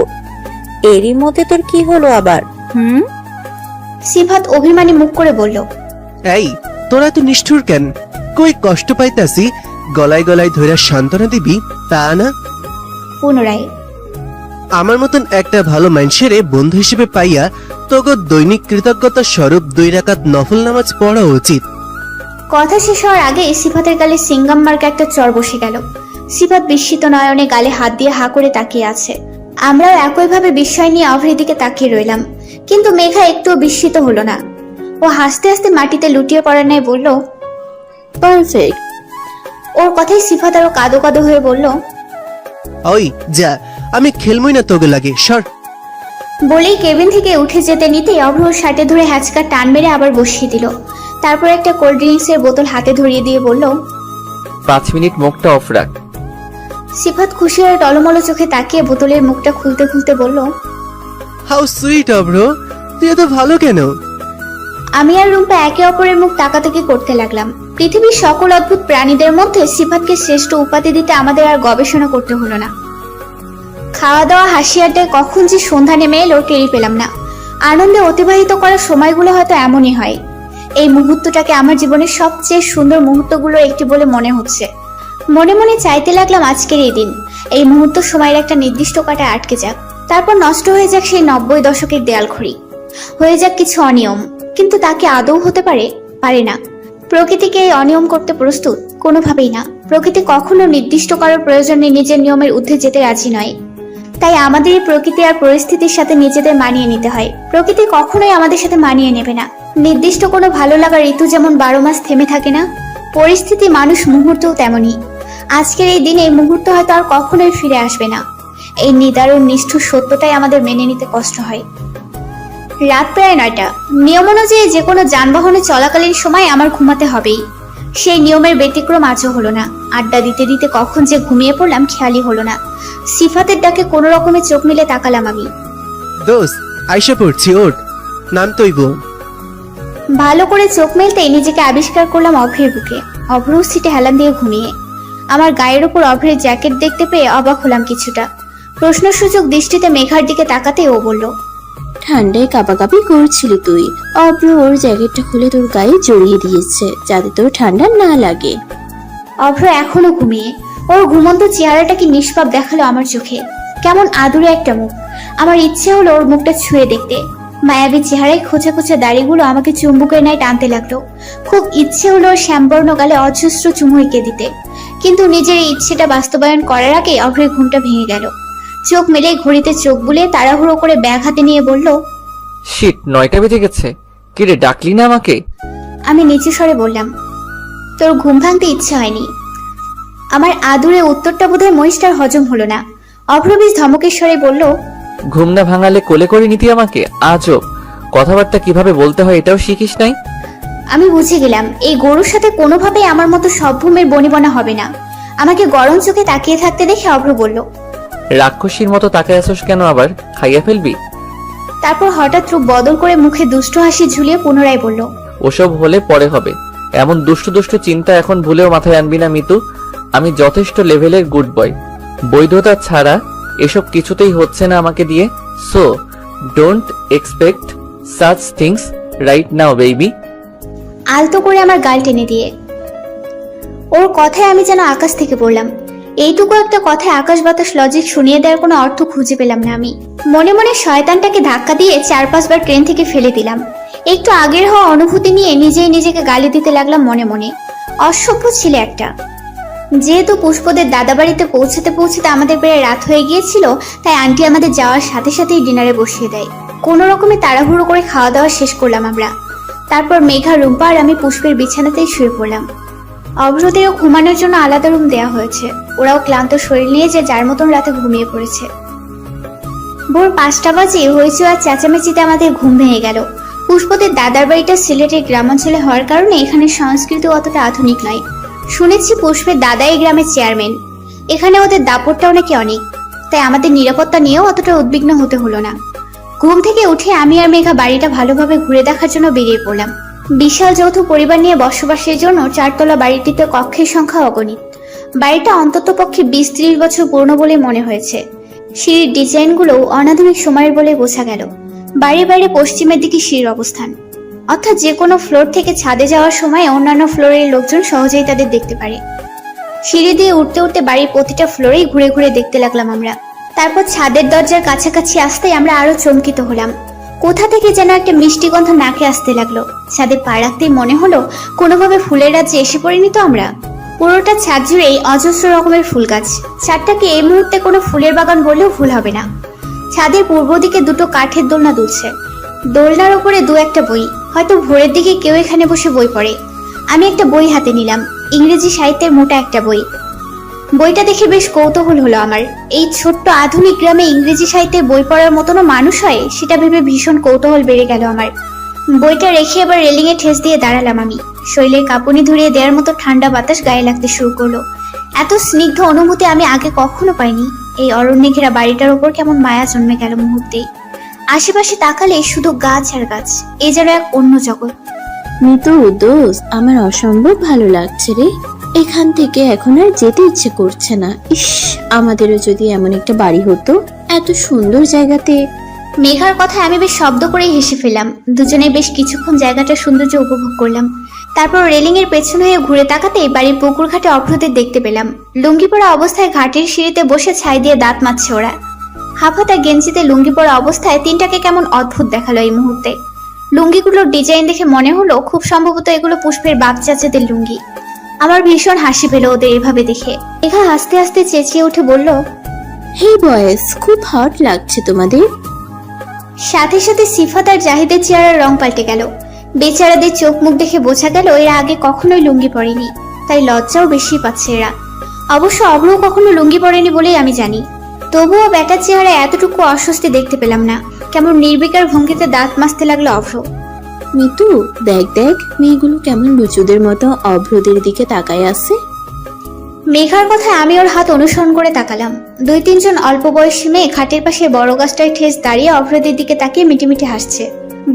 এরই মধ্যে তোর কি হলো আবার? সিফাত অভিমানী মুখ করে বলল, এই তোরা তো নিষ্ঠুর কেন? কই কষ্ট পাইতাছি গলায় গলায় ধইরা সান্ত্বনা দিবি তা না? পুনরায়, আমার মতন একটা ভালো মানুষেরে বন্ধু হিসেবে পাইয়া তোকে দৈনিক কৃতজ্ঞতা স্বরূপ 2 রাকাত নফল নামাজ পড়া উচিত। কথা শেষ হওয়ার আগে সিফাতের গালে সিঙ্গাম মার্কা একটা চর বসে গেল। সিফাত বিস্মিত নয়নে গালে হাত দিয়ে হা করে তাকিয়ে আছে। আমরাও একইভাবে বিস্ময় নিয়ে অভ্রের দিকে তাকিয়ে রইলাম, কিন্তু মেঘা একটুও বিস্মিত হলো না। ও হাসতে হাসতে মাটিতে লুটিয়ে পড়ার ন্যায় বলল, পারফেক্ট। ওর কথাই সিফাত আরো কাদো কাদো হয়ে বলল, ওই যা, আমি খেলমই না তোকে লাগে, সর। বলেই কেবিন থেকে উঠে যেতে নিতেই অভ্র ওর শার্টে ধরে হ্যাচকা টান মেরে আবার বসিয়ে দিল। তারপর একটা কোল্ড ড্রিঙ্কস এর বোতল হাতে ধরিয়ে দিয়ে বলল, 5 মিনিট মুখটা অফ রাখ। সিফাত খুশি হয়ে টলমলো চোখে তাকিয়ে বোতলের মুখটা খুলতে খুলতে বলল, হাউ সুইট অব্র, তুই এত ভালো কেন? আমি আর রুম্পা একে অপরের মুখ তাকাতাকি করতে লাগলাম। পৃথিবীর সকল অদ্ভুত প্রাণীদের মধ্যে সিফাতকে শ্রেষ্ঠ উপাধি দিতে আমাদের আর গবেষণা করতে হলো না। খাওয়া দাওয়া হাসি আড্ডায় কখন যে সন্ধ্যা নেমে এলো টেরি পেলাম না। আনন্দে অতিবাহিত করার সময়গুলো হয়তো এমনই হয়। এই মুহূর্তটাকে আমার জীবনের সবচেয়ে সুন্দর মুহূর্তগুলোর একটি বলে মনে হচ্ছে। মনে মনে চাইতে লাগলাম আজকের এই দিন, এই মুহূর্ত সময়ের একটা নির্দিষ্ট কাটায় আটকে যাক, তারপর নষ্ট হয়ে যাক সেই 90 দশকের দেয়াল ঘড়ি, হয়ে যাক কিছু অনিয়ম। কিন্তু তাকে আদৌ হতে পারে না। প্রকৃতিকে এই অনিয়ম করতে প্রস্তুত? কোনোভাবেই না। প্রকৃতি কখনো নির্দিষ্ট করার প্রয়োজনে নিজের নিয়মের ঊর্ধ্বে যেতে রাজি নয়। তাই আমাদের এই প্রকৃতি আর পরিস্থিতির সাথে নিজেদের মানিয়ে নিতে হয়। প্রকৃতি কখনোই আমাদের সাথে মানিয়ে নেবে না। নির্দিষ্ট কোনো ভালো লাগার ঋতু যেমন 12 মাস থেমে থাকে না, পরিস্থিতি, মানুষ, মুহূর্তও তেমনই। আজকের এই দিনে এই মুহূর্ত হয়তো আর কখনোই ফিরে আসবে না। এই নিদারুণ নিষ্ঠুর সত্যটাই আমাদের মেনে নিতে কষ্ট হয়। রাত প্রায় 9টা। নিয়ম অনুযায়ী যে কোনো যানবাহনে চলাকালীন সময় আমার ঘুমাতে হবেই। সেই নিয়মের ব্যতিক্রম আজও হলো না। আড্ডা দিতে দিতে কখন যে ঘুমিয়ে পড়লাম খেয়ালই হলো না। সিফাতের ডাকে কোনো রকমে চোখ মিলে তাকালাম আমি। দোস্ত, আইসা পড়ছি, ওঠ, নাম তৈব। ভালো করে চোখ মেলতেই নিজেকে আবিষ্কার করলাম অভ্রের বুকে। অভ্র সিটে হেলান দিয়ে ঘুমিয়ে। আমার গায়ের উপর অভ্রের জ্যাকেট দেখতে পেয়ে অবাক হলাম কিছুটা। প্রশ্নসূচক দৃষ্টিতে মেঘার দিকে তাকাতে ও বলল, ঠান্ডায় কাঁপাকাঁপি করছিলি তুই। অব্র ওর জ্যাকেটটা খুলে তোর গায়ে জড়িয়ে দিয়েছে যাতে তোর ঠান্ডা না লাগে। অভ্র এখনো ঘুমিয়ে। ওর ঘুমন্ত চেহারাটা কি নিষ্পাপ দেখালো আমার চোখে। কেমন আদুরে একটা মুখ। আমার ইচ্ছে হলো ওর মুখটা ছুঁয়ে দেখতে। মায়াবী চেহারায় খোঁচা খোঁচা দাড়িগুলো আমাকে চুম্বকের ন্যায় টানতে লাগলো। খুব ইচ্ছে হলো ওর শ্যামবর্ণ গালে অজস্র চুমু এঁকে দিতে, কিন্তু নিজের এই ইচ্ছেটা বাস্তবায়ন করার আগে অভ্রের ঘুমটা ভেঙে গেল। চোখ মেলে ঘড়িতে চোখ বুলে তাড়াহুড়ো করে ব্যাগ হাতে নিয়ে বলল, শিট, 9টা বেজে গেছে। কি রে, ডাকলি না আমাকে? আমি নিচু স্বরে বললাম, তোর ঘুম ভাঙতে ইচ্ছে হয়নি। আমার আদুরে উত্তরটা বোধহয় মহিষটার হজম হলো না। অভ্র বেশ ধমকের স্বরে বলল, ঘুম না ভাঙালে কোলে করে নিতি আমাকে? আজব কথাবার্তা কিভাবে বলতে হয় এটাও শিখিস নাই? আমি বুঝে গেলাম এই গরুর সাথে কোনোভাবেই আমার মতো সভ্যমের বনিবনা হবে না। আমাকে গরম চোখে তাকিয়ে থাকতে দেখে অভ্র বলল, রাক্ষসীর মতো তাকায় আসোস কেন? আবার খাইয়া ফেলবি? তারপর হঠাৎ রূপ বদল করে মুখে দুষ্ট হাসি ঝুলিয়ে পুনরায় বলল, ওসব হলে পরে হবে। এমন দুষ্টু দুষ্টু চিন্তা এখন ভুলেও মাথায় আনবি না মিতু। আমি যথেষ্ট লেভেলের গুড বয়। বৈধতা ছাড়া এসব কিছুতেই হচ্ছে না আমাকে দিয়ে। So don't expect such things right now baby. আলতো করে আমার গাল টেনে দিয়ে। ওর কথায় আমি যেন আকাশ থেকে পড়লাম। এইটুকু একটা কথায় আকাশ বাতাস লজিক শুনিয়ে দেওয়ার কোনো অর্থ খুঁজে পেলাম না আমি। মনে মনে শয়তানটাকে ধাক্কা দিয়ে 4-5 বার ট্রেন থেকে ফেলে দিলাম। একটু আগের হওয়া অনুভূতি নিয়ে নিজেই নিজেকে গালি দিতে লাগলাম মনে মনে। অসভ্য ছিলে একটা। যেহেতু পুষ্পদের দাদা বাড়িতে পৌঁছাতে পৌঁছাতে আমাদের প্রায় রাত হয়ে গিয়েছিল, তাই আন্টি আমাদের যাওয়ার সাথে সাথেই ডিনারে বসিয়ে দেয়। কোনো রকমে তাড়াহুড়ো করে খাওয়া দাওয়া শেষ করলাম আমরা। তারপর মেঘা, রুম্পা আর আমি পুষ্পের বিছানাতেই শুয়ে পড়লাম। অভ্রদেরও ঘুমানোর জন্য আলাদা রুম দেওয়া হয়েছে। ওরাও ক্লান্ত শরীর নিয়ে যে যার মতন রাতে ঘুমিয়ে পড়েছে। ভোর 5টা বাজে হইচই আর চেঁচামেচিতে আমাদের ঘুম ভেঙে গেল। পুষ্পদের দাদার বাড়িটা সিলেটের গ্রামাঞ্চলে হওয়ার কারণে এখানে সংস্কৃতি অতটা আধুনিক নয়। শুনেছি পুষ্পের দাদা এই গ্রামের চেয়ারম্যান। এখানে ওদের দাপটটাও নাকি অনেক, তাই আমাদের নিরাপত্তা নিয়েও অতটা উদ্বিগ্ন হতে হলো না। ঘুম থেকে উঠে আমি আর মেঘা বাড়িটা ভালোভাবে ঘুরে দেখার জন্য বেরিয়ে পড়লাম। বিশাল যৌথ পরিবার নিয়ে বসবাসের জন্য 4তলা বাড়িটিতে কক্ষের সংখ্যা অগণিত। বাড়িটা অন্তত পক্ষে 20-30 বছর পুরনো বলে মনে হয়েছে। সিঁড়ির ডিজাইনগুলো অনাধুনিক সময়ের বলে বোঝা গেল। বাড়ির বাইরে পশ্চিমের দিকে সিঁড়ির অবস্থান, অর্থাৎ যে কোনো ফ্লোর থেকে ছাদে যাওয়ার সময় অন্যান্য ফ্লোরের লোকজন সহজেই তাদের দেখতে পারে। সিঁড়ি দিয়ে উঠতে উঠতে বাড়ির প্রতিটা ফ্লোরেই ঘুরে ঘুরে দেখতে লাগলাম আমরা। তারপর ছাদের দরজার কাছাকাছি আসতেই আমরা আরো চমকিত হলাম। কোথা থেকে যেন একটা মিষ্টি গন্ধ নাকে আসতে লাগলো। ছাদে পা রাখতেই মনে হলো কোনোভাবে ফুলের রাজ্যে এসে পড়িনি তো আমরা। পুরোটা ছাদ জুড়েই অজস্র রকমের ফুল গাছ। ছাদটাকে এই মুহূর্তে কোনো ফুলের বাগান বললেও ভুল হবে না। ছাদের পূর্ব দিকে দুটো কাঠের দোলনা দুলছে। দোলনার উপরে দু একটা বই, হয়তো ভোরের দিকে কেউ এখানে বসে বই পড়ে। আমি একটা বই হাতে নিলাম, ইংরেজি সাহিত্যের মোটা একটা বই। বইটা দেখে বেশ কৌতূহল হলো আমার। এই ছোট্ট আধুনিক গ্রামে ইংরেজি সাহিত্যের বই পড়ার মতনও মানুষ হয়, সেটা ভেবে ভীষণ কৌতূহল বেড়ে গেল আমার। বইটা রেখে এবার রেলিং এ ঠেস দিয়ে দাঁড়ালাম আমি। শরীরের কাঁপুনি ধরিয়ে দেওয়ার মতো ঠান্ডা বাতাস গায়ে লাগতে শুরু করলো। এত স্নিগ্ধ অনুভূতি আমি আগে কখনো পাইনি। এই অরণ্যে ঘেরা বাড়িটার উপর কেমন মায়া জন্মে গেল মুহূর্তেই। আশেপাশে তাকালে শুধু গাছ আর গাছ, এ যেন এক অন্য জগৎ। মিতু দোস্ত, আমার অসম্ভব ভালো লাগছে রে। এখান থেকে এখন আর যেতে ইচ্ছে করছে না। ইস, আমাদেরও যদি এমন একটা বাড়ি হতো এত সুন্দর জায়গাতে। মেঘার কথায় আমি বেশ শব্দ করেই হেসে ফেললাম। দুজনে বেশ কিছুক্ষণ জায়গাটার সৌন্দর্য উপভোগ করলাম। তারপর রেলিং এর পেছন হয়ে ঘুরে তাকাতেই বাড়ির পুকুর ঘাটে অভ্রদের দেখতে পেলাম। লুঙ্গি পরা অবস্থায় ঘাটের সিঁড়িতে বসে ছাই দিয়ে দাঁত মাজছে ওরা। হাফাতা গেঞ্জিতে লুঙ্গি পরা অবস্থায় তিনটাকে কেমন অদ্ভুত দেখালো এই মুহূর্তে। লুঙ্গিগুলোর ডিজাইন দেখে মনে হলো খুব সম্ভবত এগুলো পুষ্পের বাপ চাচাদের লুঙ্গি। আমার ভীষণ হাসি পেল ওদের এভাবে দেখে। মেঘা হাসতে হাসতে চেঁচিয়ে উঠে বলল, হে বয়েস, খুব হট লাগছে তোমাদের। সাথে সাথে সিফাত আর জাহিদের চেহারার রং পাল্টে গেল। বেচারাদের চোখ মুখ দেখে বোঝা গেল এরা আগে কখনোই লুঙ্গি পরেনি, তাই লজ্জাও বেশি পাচ্ছে এরা। অবশ্য অভ্রও কখনো লুঙ্গি পরেনি বলেই আমি জানি। তবুও বেটার চেহারা এতটুকু অস্বস্তি দেখতে পেলাম না। কেমন নির্বিকার ভঙ্গিতে দাঁত মাজতে লাগলো অভ্র। মিতু, দেখ দেখ মেয়েগুলো কেমন লুচুদের মতো অভ্রদের দিকে তাকায় আছে। মেঘার কথায় আমি ওর হাত অনুসরণ করে তাকালাম। দুই তিনজন অল্প বয়সী মেয়ে খাটের পাশে বড় গাছটায় ঠেস দাঁড়িয়ে অভ্রদের দিকে তাকিয়ে মিটিমিটি হাসছে।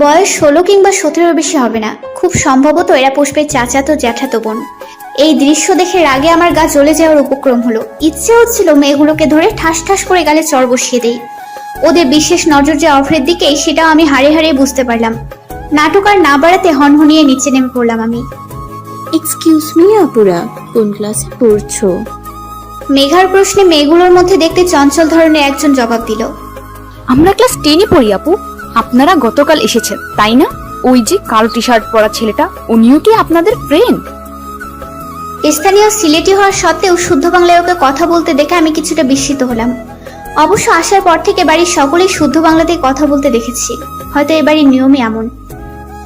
বয়স 16 কিংবা 17 বেশি হবে না। খুব সম্ভবত এরা পুষ্পের চাচাতো জ্যাঠাতো বোন। এই দৃশ্য দেখে রাগে আমার গা জ্বলে যাওয়ার উপক্রম হলো। ইচ্ছে হচ্ছিল মেয়েগুলোকে ধরে ঠাস ঠাস করে গালে চড় বসিয়ে দেই। ওদের বিশেষ নজর যে অভ্রের দিকে, সেটাও আমি হাড়ে হাড়ে বুঝতে পারলাম। নাটক আর না বাড়াতে হনহনিয়ে নিচে নেমে পড়লাম আমি। এক্সকিউজ মি আপুরা, কোন ক্লাসে পড়ছো? মেঘার প্রশ্নে মেয়েগুলোর মধ্যে দেখতে চঞ্চল ধরনের একজন জবাব দিল, আমরা ক্লাস 10-এ পড়ি আপু। আপনারা গতকাল এসেছেন তাই না? ওই যে কালো টি শার্ট পরা ছেলেটা, উনিও কি আপনাদের ফ্রেন্ড? স্থানীয় সিলেটি হওয়ার সত্ত্বেও শুদ্ধ বাংলায় ওকে কথা বলতে দেখে আমি কিছুটা বিস্মিত হলাম। অবশ্য আসার পর থেকে বাড়ির সকলেই শুদ্ধ বাংলাতেই কথা বলতে দেখেছি, হয়তো এ বাড়ির নিয়মই এমন।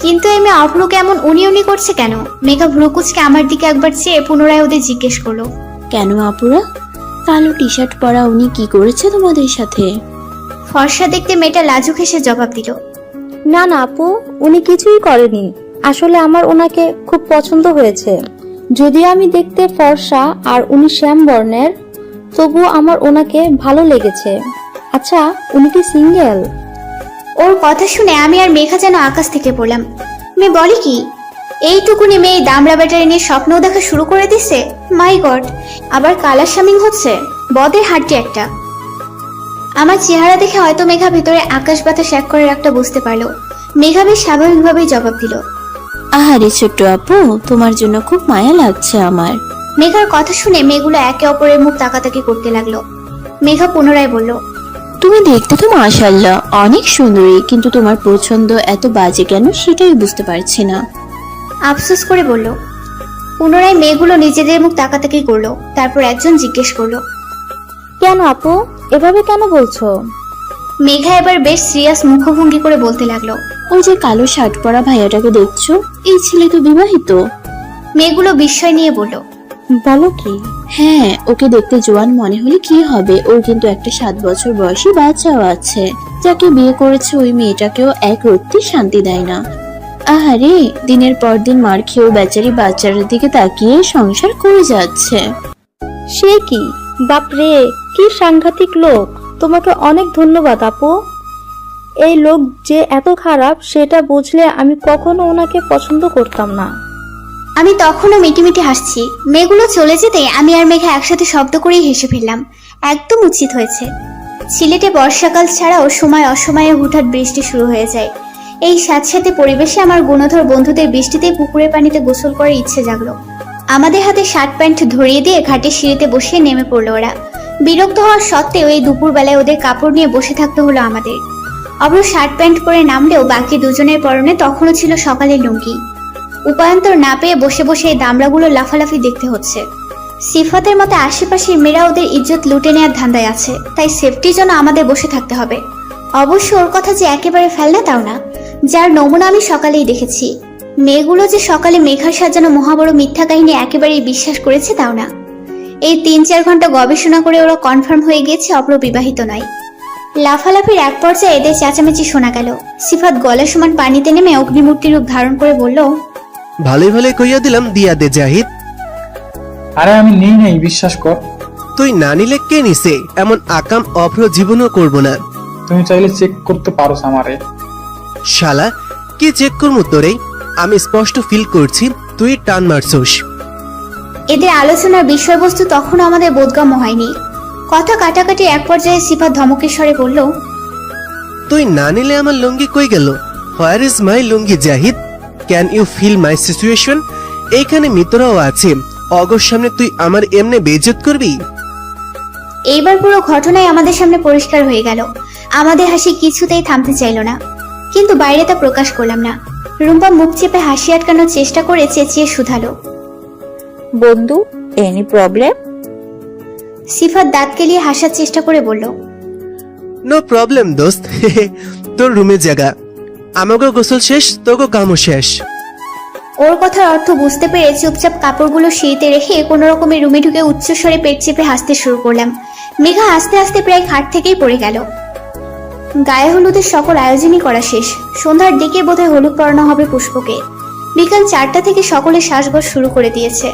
কিন্তু এই মেয়ে অভ্রকে এমন উনি উনি করছে কেন? মেঘা ভ্রুকুচকে আমার দিকে একবার চেয়ে পুনরায় ওদের জিজ্ঞেস করলো, কেন আপুরা, কালো টি শার্ট পরা উনি কি করেছে তোমাদের সাথে? ফর্সা দেখতে মেয়েটা লাজুক হেসে জবাব দিল, না না আপু, উনি কিছুই করেনি। আসলে আমার ওনাকে খুব পছন্দ হয়েছে। যদিও আমি দেখতে ফর্সা আর উনি শ্যাম বর্ণের, তবুও আমার ওনাকে ভালো লেগেছে। আচ্ছা, উনি কি সিঙ্গেল? ওর কথা শুনে আমি আর মেঘা যেন আকাশ থেকে পড়লাম। মেয়ে বলে কি? এইটুকুনি মেয়ে দামড়া ব্যাটারি নিয়ে স্বপ্নও দেখা শুরু করে দিছে। মাই গড, আবার কালার শামিং হচ্ছে। বদের হাড্ডি একটা। আমার চেহারা দেখে হয়তো মেঘা ভেতরে আকাশ বাতাস এক করে একটা বুঝতে পারলো। মেঘা বেশ স্বাভাবিকভাবেই জবাব দিল, আহারে ছোট্ট আপু, তোমার জন্য খুব মায়া লাগছে আমার। মেঘার কথা শুনে মেয়েগুলো একে অপরের মুখ তাকাতাকি করতে লাগলো। মেঘা পুনরায় বলল, তুমি দেখতে তো মাশাআল্লাহ অনেক সুন্দরী, কিন্তু তোমার পছন্দ এত বাজে কেন সেটাই বুঝতে পারছি না। আফসোস করে বলল। পুনরায় মেয়েগুলো নিজেদের মুখ তাকাতাকি করলো। তারপর একজন জিজ্ঞেস করলো, কেন আপু, এভাবে কেন বলছো? মেঘা এবার বেশ সিরিয়াস মুখভঙ্গি করে বলতে লাগলো, ওই যে কালো শার্ট পরা ভাইয়াটাকে দেখছো, এই ছেলে তো বিবাহিত। মেয়েগুলো বিস্ময় নিয়ে বলল, বলো কি? হ্যাঁ, ওকে দেখতে জোয়ান মনে হলে কি হবে, ওর কিন্তু একটা 7 বছর বয়সী বাচ্চাও আছে। যাকে বিয়ে করেছে ওই মেয়েটাকেও এক রত্তি শান্তি দেয় না। আহারে, দিনের পর দিন মার খেয়েও বেচারি বাচ্চাটার দিকে তাকিয়ে সংসার করে যাচ্ছে। সে কি? বাপরে, কি সাংঘাতিক লোক! তোমাকে অনেক ধন্যবাদ আপু। এই লোক যে এত খারাপ সেটা বুঝলে আমি কখনো ওনাকে পছন্দ করতাম না। আমি তখনও মিটিমিটি হাসছি। মেয়েগুলো চলে যেতে আমি আর মেঘা একসাথে শব্দ করেই হেসে ফেললাম। একদম উচিত হয়েছে। সিলেটে বর্ষাকাল ছাড়াও সময় অসময়ে হুটহাট বৃষ্টি শুরু হয়ে যায়। এই স্যাঁতস্যাঁতে পরিবেশে আমার গুণধর বন্ধুদের বৃষ্টিতে পুকুরের পানিতে গোসল করার ইচ্ছে জাগলো। আমাদের হাতে শার্ট প্যান্ট ধরিয়ে দিয়ে ঘাটের সিঁড়িতে বসিয়ে নেমে পড়লো ওরা। বিরক্ত হওয়ার সত্ত্বেও এই দুপুরবেলায় ওদের কাপড় নিয়ে বসে থাকতে হলো আমাদের। অব্র শার্ট প্যান্ট পরে নামলেও বাকি দুজনের পরনে তখনও ছিল সকালের লুঙ্গি। উপায়ন্তর না পেয়ে বসে বসে এই দামড়াগুলো লাফালাফি দেখতে হচ্ছে। সিফাতের মতো আশেপাশের মেয়েরা ওদের ইজ্জত লুটে নেওয়ার ধান্দায় আছে, তাই সেফটির জন্য আমাদের বসে থাকতে হবে। অবশ্য ওর কথা যে একেবারে ফেলনা তাও না, যার নমুনা আমি সকালেই দেখেছি। মেয়েগুলো যে সকালে মেঘার সাজানো মহাবড় মিথ্যা কাহিনী একেবারেই বিশ্বাস করেছে তাও না। এই ৩-৪ ঘন্টা গবেষণা করে ওরা কনফার্ম হয়ে গিয়েছে অব্র বিবাহিত নয়। লাফালাফির এক পর্যায়ে এদের চেঁচামেচি শোনা গেল। সিফাত গলা সমান পানিতে নেমে অগ্নিমূর্তি রূপ ধারণ করে বলল, ভালোই ভালোই কইয়া দিলাম দিয়া দে জাহিদ। আরে আমি নেই নাই, বিশ্বাস কর। তুই না নিলে কে নিছে? এমন আকাম অভ্র জীবনও করব না। তুমি চাইলে চেক করতে পারো আমারে। শালা কি চেক করবো তোরে? আমি স্পষ্ট ফিল করছি তুই টান মারছস। এদের আলোচনার বিষয়বস্তু তখনও আমাদের বোধগম্য হয়নি। কথা কাটাকাটি এক পর্যায়ে সিফাত ধমকের স্বরে বলল, তুই না নিলে আমার লুঙ্গি কই গেল? Where is my lungi Zahid? Can you feel my situation? এইখানে মিত্ররাও আছে, অগর সামনে তুই আমার এমনি বেইজ্জত করবি? এইবার পুরো ঘটনাই আমাদের সামনে পরিষ্কার হয়ে গেল। আমাদের হাসি কিছুতেই থামতে চাইল না, কিন্তু বাইরে তা প্রকাশ করলাম না। রুম্পা মুখ চেপে হাসি আটকানোর চেষ্টা করে চেঁচিয়ে শুধালো, বন্ধু, এনি প্রবলেম? সিফাত দাঁত কেলিয়ে হাসার চেষ্টা করে বলল, নো প্রবলেম দোস্ত। তোর রুমে জায়গা, আমাকে গোসল শেষ, তোকে কামও শেষ। ওর কথার অর্থ বুঝতে পেরে চুপচাপ কাপড়গুলো সিঁড়িতে রেখে কোনো রকমের রুমে ঢুকে উচ্চস্বরে পেট চেপে হাসতে শুরু করলাম। মেঘা আস্তে আস্তে প্রায় খাট থেকেই পড়ে গেল। গায়ে হলুদের সকল আয়োজনই করা শেষ। সন্ধ্যার দিকে বোধহয় হলুদ পরানো হবে পুষ্পকে। বিকাল 4টা থেকে সকলে শ্বাসগোস শুরু করে দিয়েছে।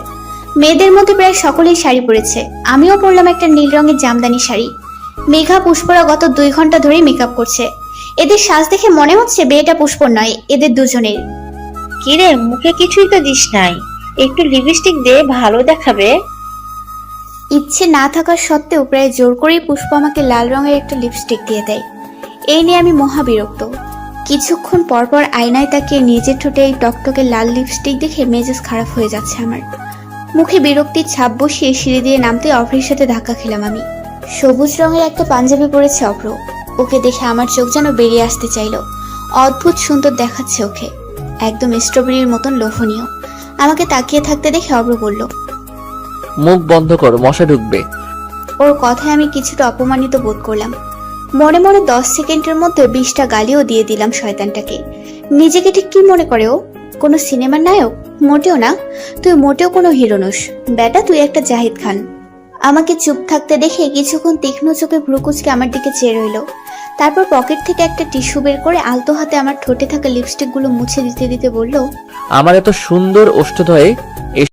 মেয়েদের মধ্যে প্রায় সকলেই শাড়ি পরেছে। আমিও পরলাম একটা নীল রঙের জামদানি শাড়ি। মেঘা পুষ্পরা গত 2 ঘন্টা ধরেই মেকআপ করছে। এদের সাজ দেখে মনে হচ্ছে বিয়েটা পুষ্পর নয়, এদের দুজনের। কিরে, মুখে কিছুই তো দিস নাই, একটু লিপস্টিক দে, ভালো দেখাবে। ইচ্ছে না থাকার সত্ত্বেও প্রায় জোর করেই পুষ্প আমাকে লাল রঙের একটা লিপস্টিক দিয়ে দেয়। এই নিয়ে আমি মহা বিরক্ত। কিছুক্ষণ পরপর আয়নায় তাকিয়ে নিজের ঠোঁটে এই টকটকে লাল লিপস্টিক দেখে মেজাজ খারাপ হয়ে যাচ্ছে আমার। মুখে বিরক্তির ছাপ বসিয়ে সিঁড়ি দিয়ে নামতে অভ্রের সাথে ধাক্কা খেলাম আমি। সবুজ রঙের একটা পাঞ্জাবি পরেছে অভ্র। ওকে দেখে আমার চোখ যেন বেরিয়ে আসতে চাইল। অদ্ভুত সুন্দর দেখাচ্ছে ওকে, একদম স্ট্রবেরির মতন লোভনীয়। আমাকে তাকিয়ে থাকতে দেখে অভ্র বলল, মুখ বন্ধ করো, মশা ঢুকবে। ওর কথায় আমি কিছুটা অপমানিত বোধ করলাম। মনে মনে 10 সেকেন্ডের মধ্যে 20টা গালিও দিয়ে দিলাম শয়তানটাকে। নিজেকে ঠিক কি মনে করে ও? কোনো সিনেমার নায়ক? মোটেও না, তুই মোটেও কোনো হিরো নোস বেটা, তুই একটা জাহিদ খান। আমাকে চুপ থাকতে দেখে কিছুক্ষণ তীক্ষ্ণ চোখে ভ্রুকুচকে আমার দিকে চেয়ে রইল। তারপর পকেট থেকে একটা টিস্যু বের করে আলতো হাতে আমার ঠোঁটে থাকা লিপস্টিকগুলো মুছে দিতে দিতে বলল, আমার এত সুন্দর ওষ্ঠদয়ে এই